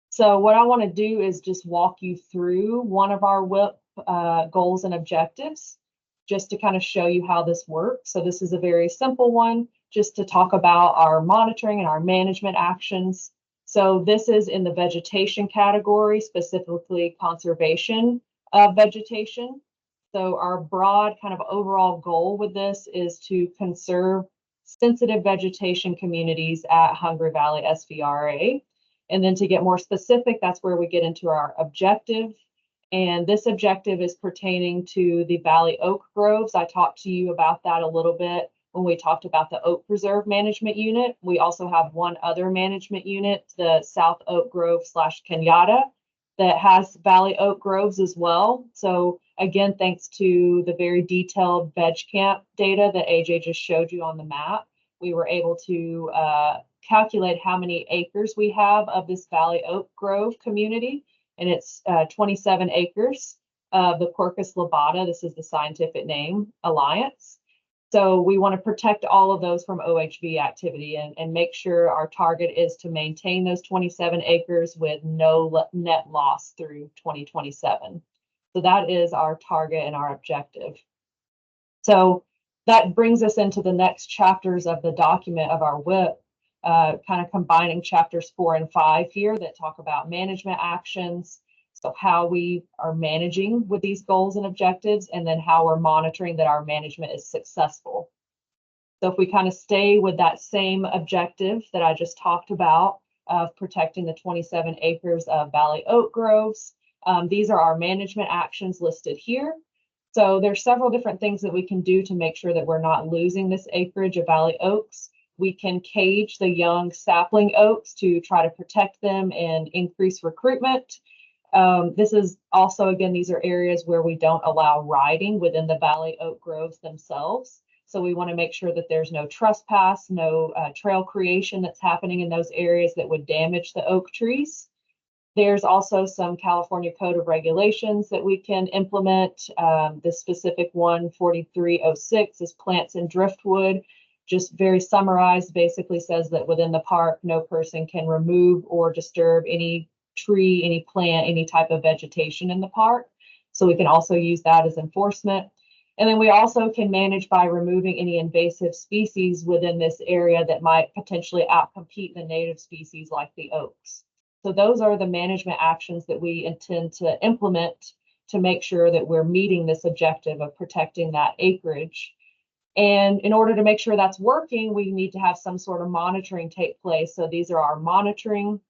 So what I want to do is just walk you through one of our WIP goals and objectives, just to kind of show you how this works. So this is a very simple one, just to talk about our monitoring and our management actions. So this is in the vegetation category, specifically conservation of vegetation. So our broad kind of overall goal with this is to conserve sensitive vegetation communities at Hungry Valley SVRA. And then to get more specific, that's where we get into our objective. And this objective is pertaining to the Valley Oak Groves. I talked to you about that a little bit when we talked about the Oak Preserve Management Unit. We also have one other management unit, the South Oak Grove / Kenyatta, that has Valley Oak Groves as well. So again, thanks to the very detailed veg camp data that AJ just showed you on the map, we were able to calculate how many acres we have of this Valley Oak Grove community. And it's 27 acres of the Quercus lobata. This is the scientific name, Alliance. So we want to protect all of those from OHV activity and make sure our target is to maintain those 27 acres with no net loss through 2027. So that is our target and our objective. So that brings us into the next chapters of the document of our WIP, kind of combining chapters 4 and 5 here that talk about management actions. So how we are managing with these goals and objectives, and then how we're monitoring that our management is successful. So if we kind of stay with that same objective that I just talked about of protecting the 27 acres of Valley Oak Groves, these are our management actions listed here. So there's several different things that we can do to make sure that we're not losing this acreage of Valley Oaks. We can cage the young sapling oaks to try to protect them and increase recruitment. This is also, again, these are areas where we don't allow riding within the Valley Oak Groves themselves. So we want to make sure that there's no trespass, no trail creation that's happening in those areas that would damage the oak trees. There's also some California Code of Regulations that we can implement. The specific one, 4306, is plants and driftwood. Just very summarized, basically says that within the park, no person can remove or disturb any tree, any plant, any type of vegetation in the park. So we can also use that as enforcement. And then we also can manage by removing any invasive species within this area that might potentially outcompete the native species like the oaks. So those are the management actions that we intend to implement to make sure that we're meeting this objective of protecting that acreage. And in order to make sure that's working, we need to have some sort of monitoring take place. So these are our monitoring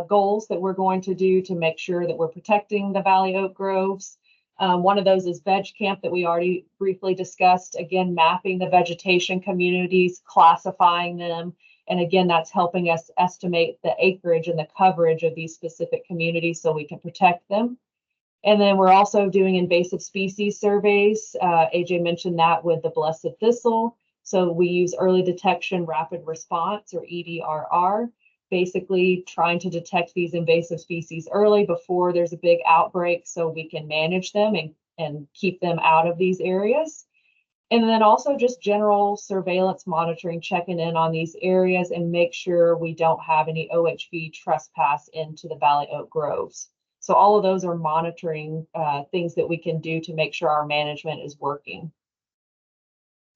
goals that we're going to do to make sure that we're protecting the Valley Oak Groves. One of those is veg camp that we already briefly discussed. Again, mapping the vegetation communities, classifying them. And again, that's helping us estimate the acreage and the coverage of these specific communities so we can protect them. And then we're also doing invasive species surveys. AJ mentioned that with the blessed thistle. So we use early detection, rapid response, or EDRR, basically trying to detect these invasive species early before there's a big outbreak so we can manage them and keep them out of these areas. And then also just general surveillance monitoring, checking in on these areas and make sure we don't have any OHV trespass into the Valley Oak Groves. So all of those are monitoring things that we can do to make sure our management is working.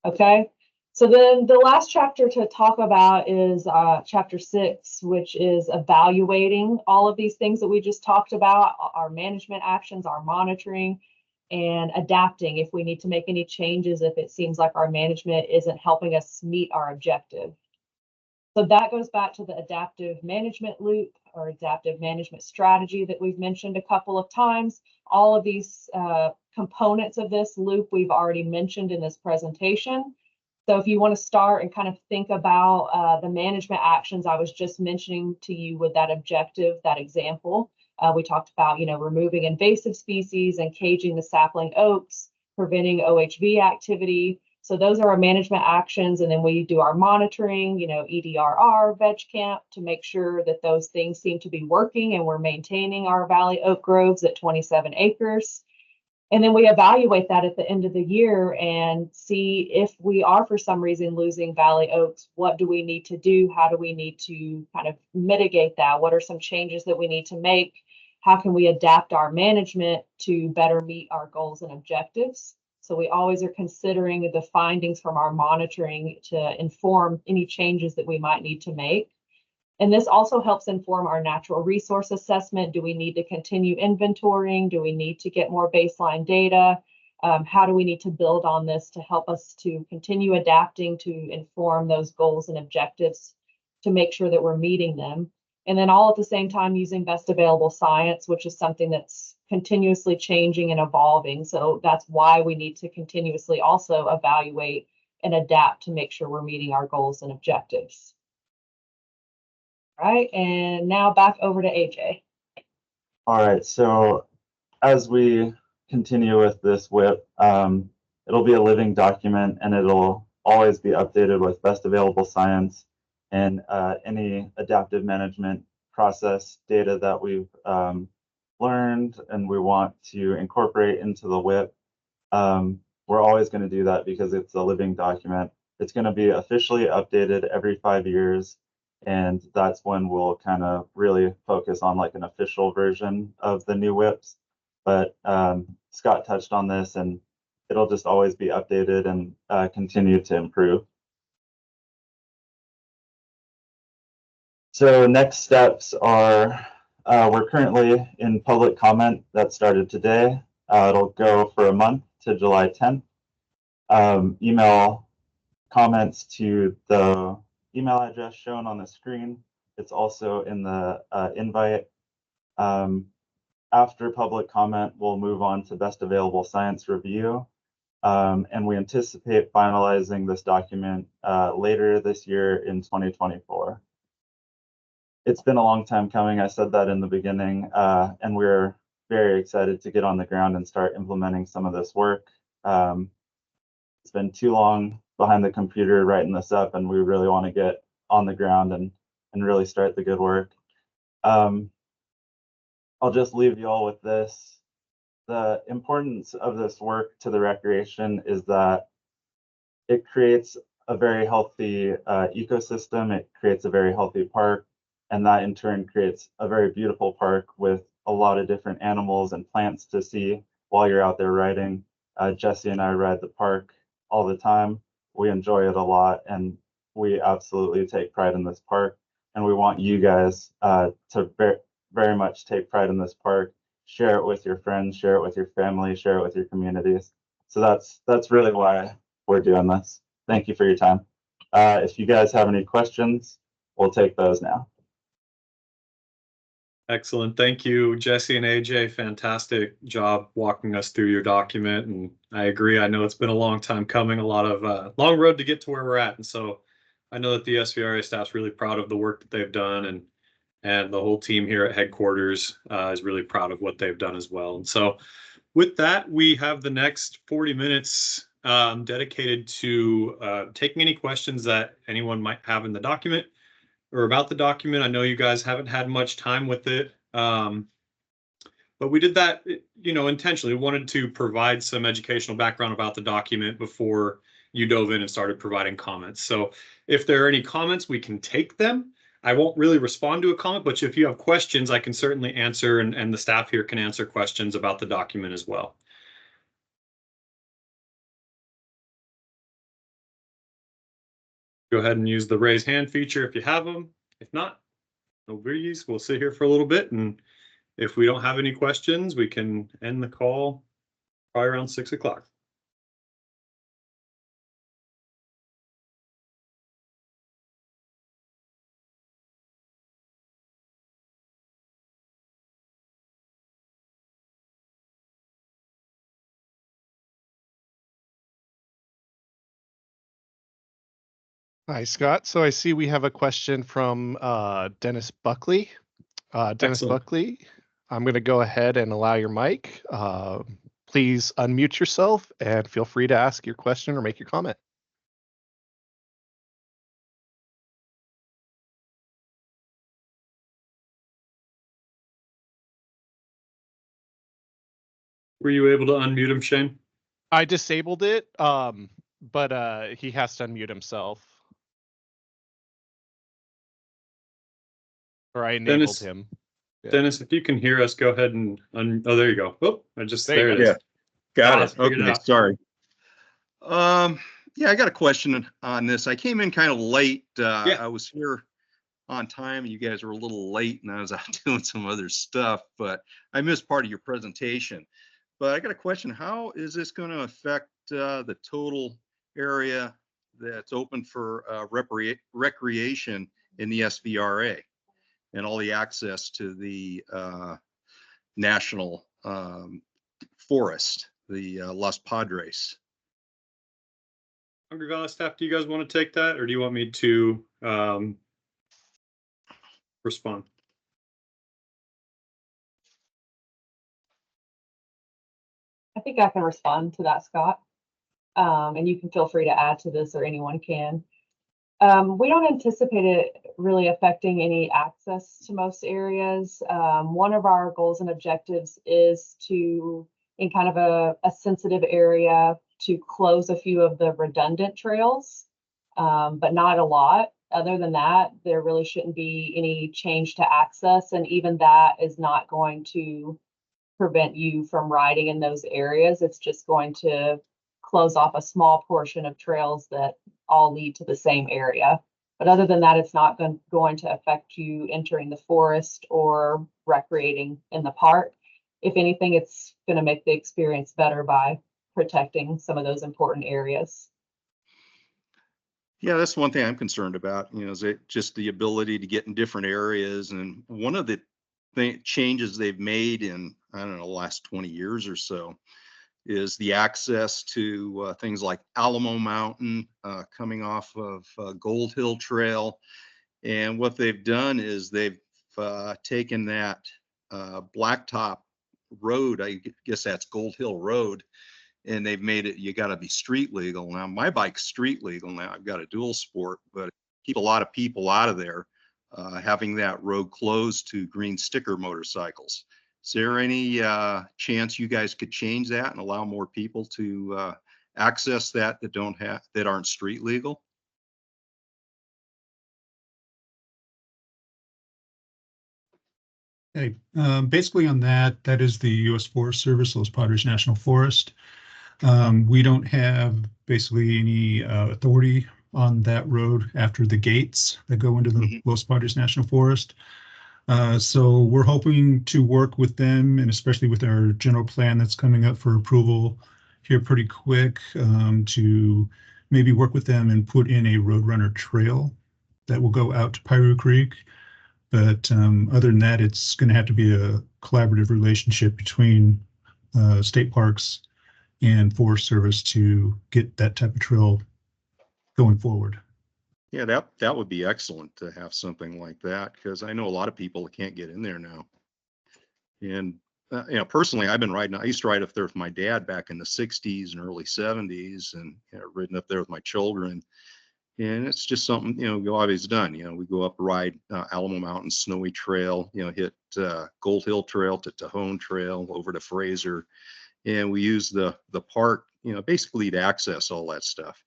Okay, So then the last chapter to talk about is chapter 6, which is evaluating all of these things that we just talked about, our management actions, our monitoring, and adapting if we need to make any changes if it seems like our management isn't helping us meet our objective. So that goes back to the adaptive management loop or adaptive management strategy that we've mentioned a couple of times. All of these components of this loop we've already mentioned in this presentation. So if you want to start and kind of think about the management actions I was just mentioning to you with that objective, that example, we talked about, removing invasive species and caging the sapling oaks, preventing OHV activity. So those are our management actions. And then we do our monitoring, EDRR, veg camp to make sure that those things seem to be working and we're maintaining our valley oak groves at 27 acres. And then we evaluate that at the end of the year and see if we are for some reason losing valley oaks, what do we need to do? How do we need to kind of mitigate that? What are some changes that we need to make? How can we adapt our management to better meet our goals and objectives? So we always are considering the findings from our monitoring to inform any changes that we might need to make. And this also helps inform our natural resource assessment. Do we need to continue inventorying? Do we need to get more baseline data? How do we need to build on this to help us to continue adapting to inform those goals and objectives to make sure that we're meeting them? And then all at the same time using best available science, which is something that's continuously changing and evolving. So that's why we need to continuously also evaluate and adapt to make sure we're meeting our goals and objectives. All right, and now back over to AJ. All right, so as we continue with this WIP, it'll be a living document and it'll always be updated with best available science and any adaptive management process data that we've learned and we want to incorporate into the WIP. We're always going to do that because it's a living document. It's going to be officially updated every 5 years. And that's when we'll kind of really focus on like an official version of the new WIPs. But Scott touched on this and it'll just always be updated and continue to improve. So next steps are, we're currently in public comment that started today. It'll go for a month to July 10th. Email comments to the email address shown on the screen. It's also in the invite. After public comment, we'll move on to best available science review. And we anticipate finalizing this document later this year in 2024. It's been a long time coming. I said that in the beginning, and we're very excited to get on the ground and start implementing some of this work. It's been too long behind the computer writing this up, and we really want to get on the ground and really start the good work. I'll just leave you all with this. The importance of this work to the recreation is that it creates a very healthy ecosystem. It creates a very healthy park, and that in turn creates a very beautiful park with a lot of different animals and plants to see while you're out there riding. Jesse and I ride the park all the time. We enjoy it a lot, and we absolutely take pride in this park. And we want you guys to very much take pride in this park. Share it with your friends, share it with your family, share it with your communities. So that's really why we're doing this. Thank you for your time. If you guys have any questions, we'll take those now. Excellent. Thank you, Jesse and AJ. Fantastic job walking us through your document. And I agree. I know it's been a long time coming, a lot of long road to get to where we're at. And so I know that the SVRA staff's really proud of the work that they've done, and the whole team here at headquarters is really proud of what they've done as well. And so with that, we have the next 40 minutes dedicated to taking any questions that anyone might have in the document or about the document. I know you guys haven't had much time with it, but we did that, intentionally. We wanted to provide some educational background about the document before you dove in and started providing comments. So if there are any comments, we can take them. I won't really respond to a comment, but if you have questions, I can certainly answer, and the staff here can answer questions about the document as well. go ahead and use the raise hand feature if you have them. If not, no worries. We'll sit here for a little bit, and if we don't have any questions, we can end the call probably around 6 o'clock. Hi, Scott. So I see we have a question from Dennis Buckley. Dennis Excellent. Buckley, I'm going to go ahead and allow your mic. Please unmute yourself and feel free to ask your question or make your comment. Were you able to unmute him, Shane? I disabled it, but he has to unmute himself. Or I enabled him. Yeah. Dennis, if you can hear us, go ahead and oh, there you go. Oh, there it is. Yeah, got it. Figured Okay, out. sorry. Yeah, I got a question on this. I came in kind of late. I was here on time and you guys were a little late and I was out doing some other stuff, but I missed part of your presentation. But I got a question. How is this going to affect the total area that's open for recreation in the SVRA and all the access to the national forest, the Los Padres? Hungry Valley staff, do you guys want to take that, or do you want me to respond? I think I can respond to that, Scott. And you can feel free to add to this, or anyone can. We don't anticipate it really affecting any access to most areas. One of our goals and objectives is to, in kind of a sensitive area, to close a few of the redundant trails, but not a lot. Other than that, there really shouldn't be any change to access, and even that is not going to prevent you from riding in those areas. It's just going to close off a small portion of trails that all lead to the same area. But other than that, it's not going to affect you entering the forest or recreating in the park. If anything, it's going to make the experience better by protecting some of those important areas. Yeah, that's one thing I'm concerned about, is it just the ability to get in different areas. And one of the changes they've made in, I don't know, the last 20 years or so is the access to things like Alamo Mountain coming off of Gold Hill Trail. And what they've done is they've taken that blacktop road, I guess that's Gold Hill Road, and they've made it, you got to be street legal. Now, my bike's street legal now. I've got a dual sport, but keep a lot of people out of there, having that road closed to green sticker motorcycles. Is there any chance you guys could change that and allow more people to access that that aren't street legal? Hey, basically on that is the U.S. Forest Service, Los Padres National Forest. We don't have basically any authority on that road after the gates that go into the Los Padres National Forest. So we're hoping to work with them, and especially with our general plan that's coming up for approval here pretty quick, to maybe work with them and put in a Roadrunner trail that will go out to Piru Creek. But other than that, it's going to have to be a collaborative relationship between state parks and Forest Service to get that type of trail going forward. Yeah, that would be excellent to have something like that, because I know a lot of people can't get in there now. And personally, I've been riding. I used to ride up there with my dad back in the 60s and early 70s, and ridden up there with my children. And it's just something we've always done. We go up, ride Alamo Mountain, Snowy Trail, hit Gold Hill Trail to Tejon Trail over to Fraser, and we use the park, basically to access all that stuff.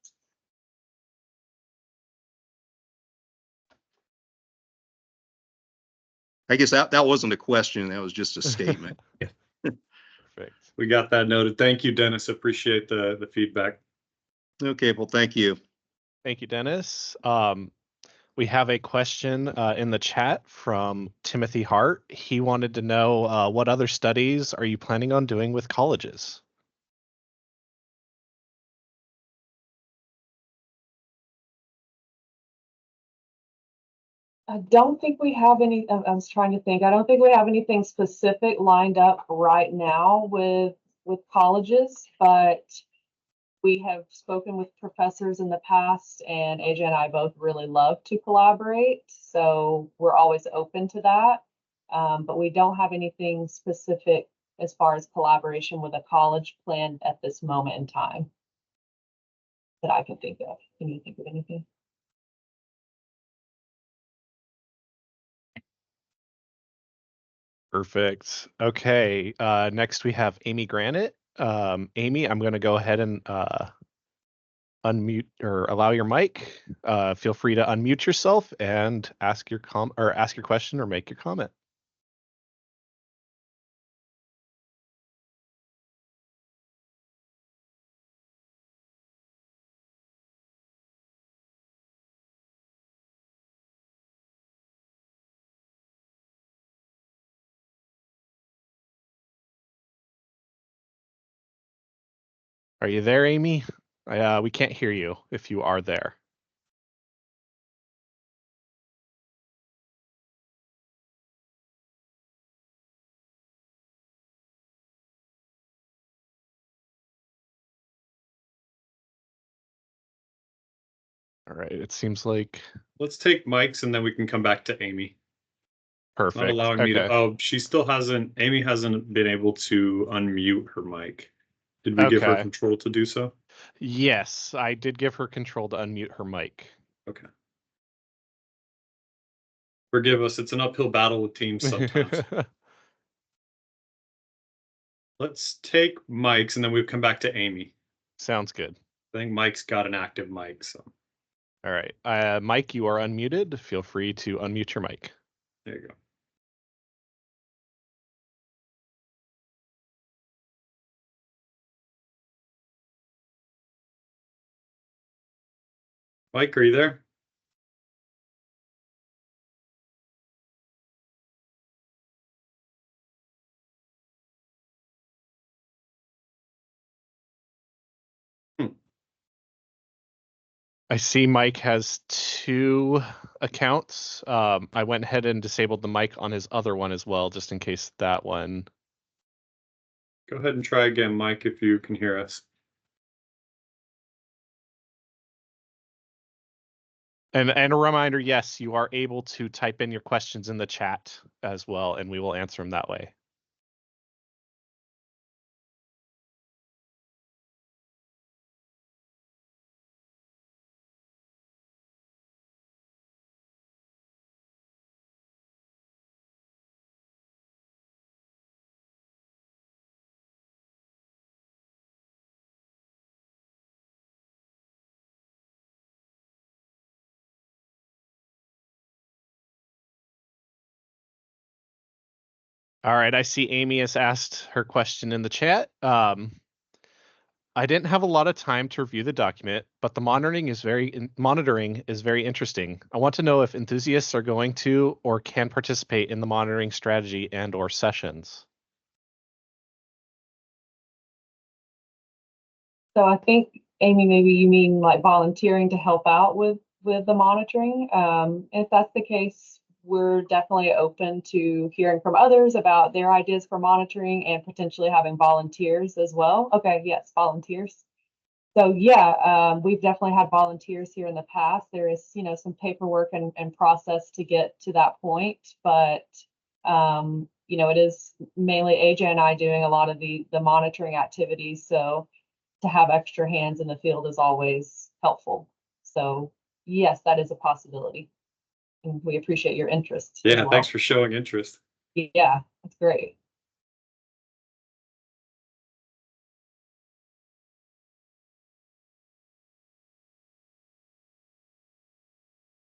I guess that wasn't a question. That was just a statement. Yeah. Perfect. We got that noted. Thank you, Dennis. Appreciate the feedback. Okay, well, thank you. Thank you, Dennis. We have a question in the chat from Timothy Hart. He wanted to know what other studies are you planning on doing with colleges? I don't think we have any, I was trying to think, I don't think we have anything specific lined up right now with colleges, but we have spoken with professors in the past, and AJ and I both really love to collaborate. So we're always open to that. But we don't have anything specific as far as collaboration with a college planned at this moment in time that I can think of. Can you think of anything? Perfect. Okay. Next we have Amy Granite. Amy, I'm going to go ahead and unmute or allow your mic. Feel free to unmute yourself and ask your question or make your comment. Are you there, Amy? We can't hear you if you are there. All right, it seems like Let's take Mike's and then we can come back to Amy. perfect. Not allowing me to. Okay. Oh, she still hasn't. Amy hasn't been able to unmute her mic. Did we give her Okay. control to do so? Yes, I did give her control to unmute her mic. Okay. Forgive us. It's an uphill battle with teams sometimes. Let's take Mike's and then we'll come back to Amy. Sounds good. I think Mike's got an active mic, so All right. Mike, you are unmuted. Feel free to unmute your mic. there you go. Mike, are you there? I see Mike has two accounts. I went ahead and disabled the mic on his other one as well, just in case that one. Go ahead and try again, Mike, if you can hear us. And a reminder, yes, you are able to type in your questions in the chat as well, and we will answer them that way. All right, I see Amy has asked her question in the chat. I didn't have a lot of time to review the document, but the monitoring is very interesting. I want to know if enthusiasts are going to or can participate in the monitoring strategy and or sessions. So I think, Amy, maybe you mean like volunteering to help out with the monitoring. If that's the case, we're definitely open to hearing from others about their ideas for monitoring and potentially having volunteers as well. Okay, yes, volunteers. So yeah, we've definitely had volunteers here in the past. There is, some paperwork and process to get to that point, but it is mainly AJ and I doing a lot of the monitoring activities. So to have extra hands in the field is always helpful. So yes, that is a possibility. And we appreciate your interest. Yeah, thanks for showing interest. Yeah, that's great.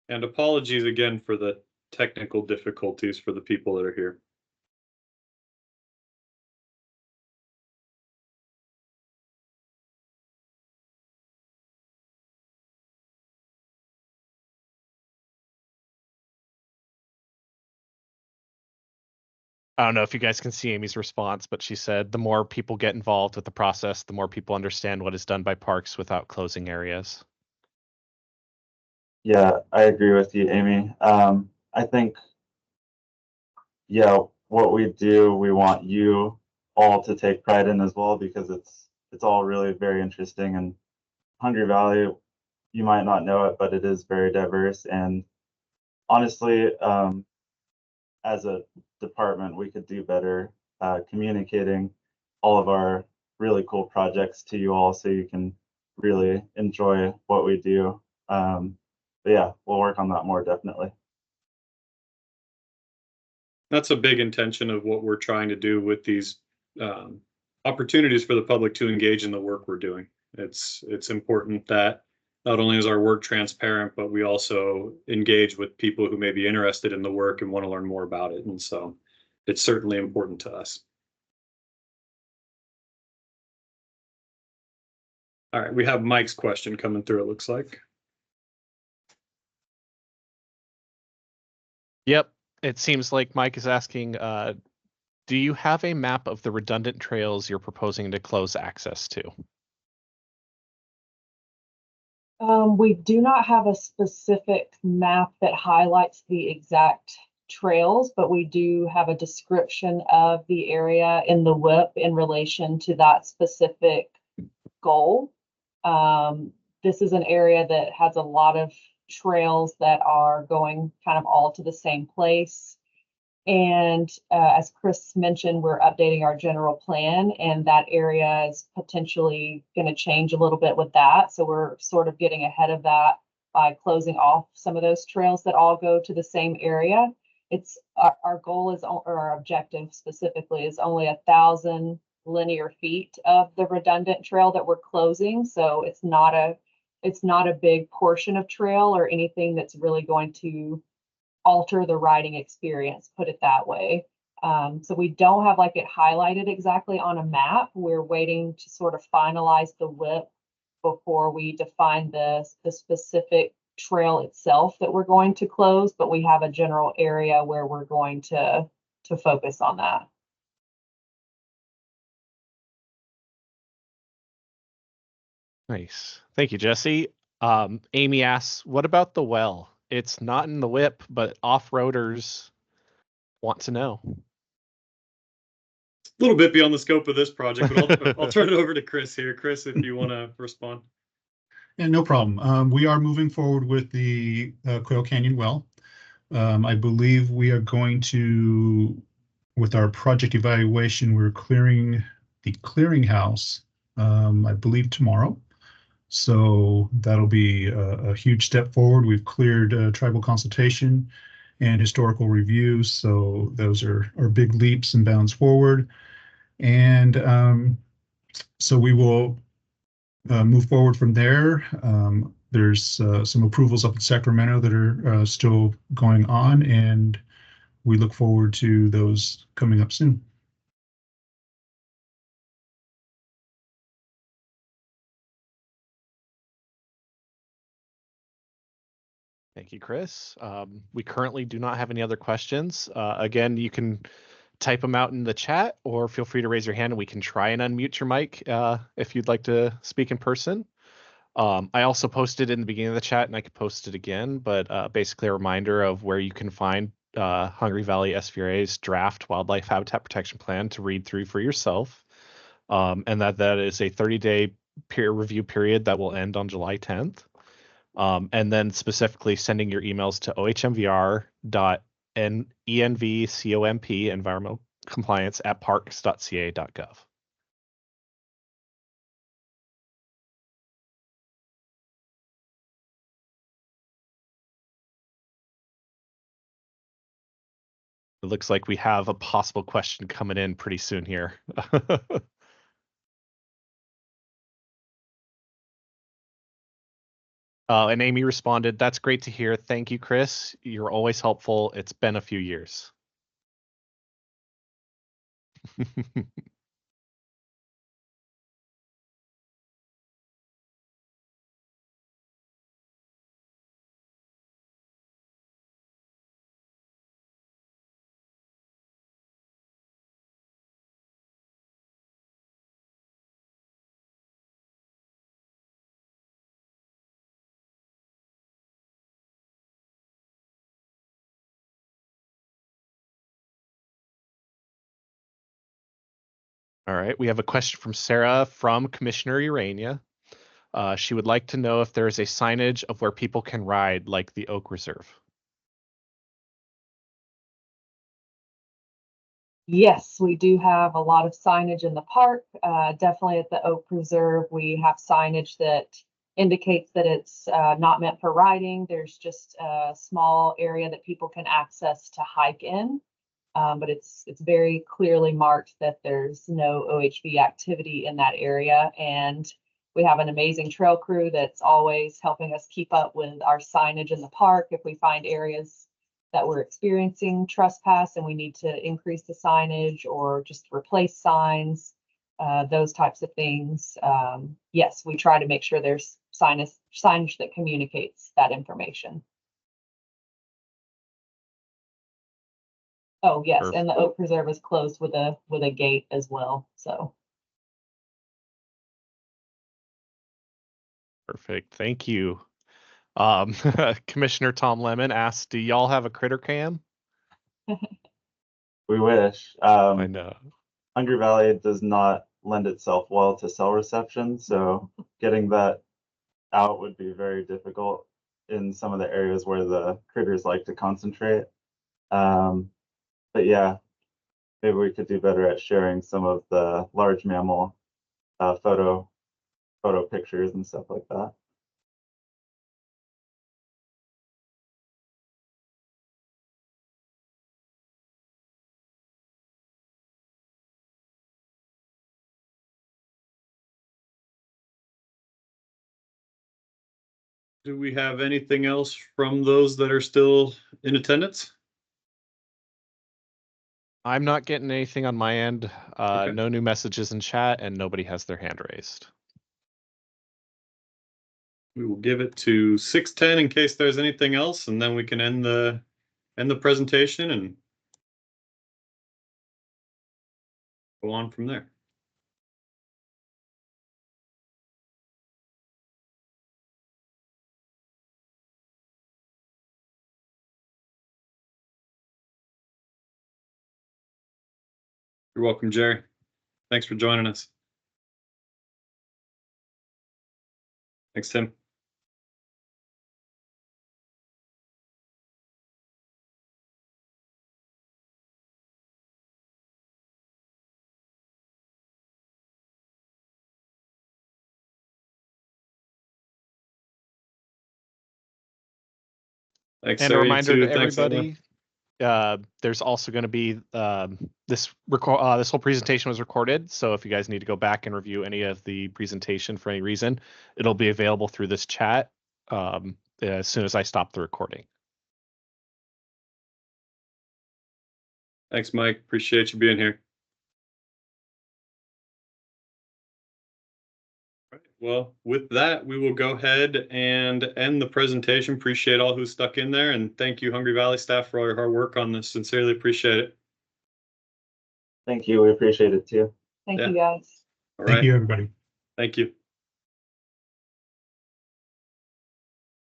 And apologies again for the technical difficulties for the people that are here. I don't know if you guys can see Amy's response, but she said the more people get involved with the process, the more people understand what is done by parks without closing areas. Yeah, I agree with you, Amy. I think, yeah, what we do, we want you all to take pride in as well, because it's all really very interesting. And Hungry Valley, you might not know it, but it is very diverse. And honestly, as a department, we could do better communicating all of our really cool projects to you all so you can really enjoy what we do. But yeah, we'll work on that more, definitely. That's a big intention of what we're trying to do with these opportunities for the public to engage in the work we're doing. It's important that not only is our work transparent, but we also engage with people who may be interested in the work and want to learn more about it. And so it's certainly important to us. All right, we have Mike's question coming through, it looks like. Yep. It seems like Mike is asking, do you have a map of the redundant trails you're proposing to close access to? We do not have a specific map that highlights the exact trails, but we do have a description of the area in the WIP in relation to that specific goal. This is an area that has a lot of trails that are going kind of all to the same place. And as Chris mentioned, we're updating our general plan, and that area is potentially going to change a little bit with that. So we're sort of getting ahead of that by closing off some of those trails that all go to the same area. It's our goal is, or our objective specifically, is only 1,000 linear feet of the redundant trail that we're closing. So it's not a big portion of trail or anything that's really going to alter the riding experience, put it that way. So we don't have like it highlighted exactly on a map. We're waiting to sort of finalize the WIP before we define the specific trail itself that we're going to close, but we have a general area where we're going to focus on that. Nice. Thank you, Jesse. Amy asks, what about the well? It's not in the WIP, but off-roaders want to know. A little bit beyond the scope of this project, but I'll turn it over to Chris here. Chris, if you want to respond. Yeah, no problem. We are moving forward with the Quail Canyon well. I believe we are going to, with our project evaluation, we're clearing the clearinghouse, I believe tomorrow. So that'll be a huge step forward. We've cleared tribal consultation and historical reviews. So those are big leaps and bounds forward. And so we will move forward from there. There's some approvals up in Sacramento that are still going on, and we look forward to those coming up soon. Thank you, Chris. We currently do not have any other questions. Again, you can type them out in the chat, or feel free to raise your hand and we can try and unmute your mic if you'd like to speak in person. I also posted in the beginning of the chat, and I could post it again, but basically a reminder of where you can find Hungry Valley SVRA's draft wildlife habitat protection plan to read through for yourself. And that is a 30-day peer review period that will end on July 10th. And then specifically sending your emails to ohmvr.envcomp, environmental compliance, at parks.ca.gov. It looks like we have a possible question coming in pretty soon here. And Amy responded, "That's great to hear. Thank you, Chris. You're always helpful. It's been a few years." All right, we have a question from Sarah from Commissioner Urania. She would like to know if there is a signage of where people can ride, like the Oak Reserve. Yes, we do have a lot of signage in the park. Definitely at the Oak Preserve, we have signage that indicates that it's not meant for riding. There's just a small area that people can access to hike in. But it's very clearly marked that there's no OHV activity in that area. And we have an amazing trail crew that's always helping us keep up with our signage in the park. If we find areas that we're experiencing trespass and we need to increase the signage or just replace signs, those types of things. Yes, we try to make sure there's signage that communicates that information. Oh, yes, and the Oak Preserve is closed with a gate as well, so. Perfect, thank you. Commissioner Tom Lemon asked, do y'all have a critter cam? We wish. I know. Hungry Valley does not lend itself well to cell reception, so getting that out would be very difficult in some of the areas where the critters like to concentrate. But yeah, maybe we could do better at sharing some of the large mammal photo pictures and stuff like that. Do we have anything else from those that are still in attendance? I'm not getting anything on my end. Okay. No new messages in chat, and nobody has their hand raised. We will give it to 6:10 in case there's anything else, and then we can end the presentation and go on from there. You're welcome, Jerry. Thanks for joining us. Thanks, Tim. Thanks, And Sarah, a reminder to Thanks, everybody, there's also going to be this whole presentation was recorded, so if you guys need to go back and review any of the presentation for any reason, it'll be available through this chat as soon as I stop the recording. Thanks, Mike. Appreciate you being here. Well, with that, we will go ahead and end the presentation. Appreciate all who stuck in there, and thank you, Hungry Valley staff, for all your hard work on this. Sincerely appreciate it. Thank you. We appreciate it too. Thank you, guys. All right. Thank you, everybody. Thank you.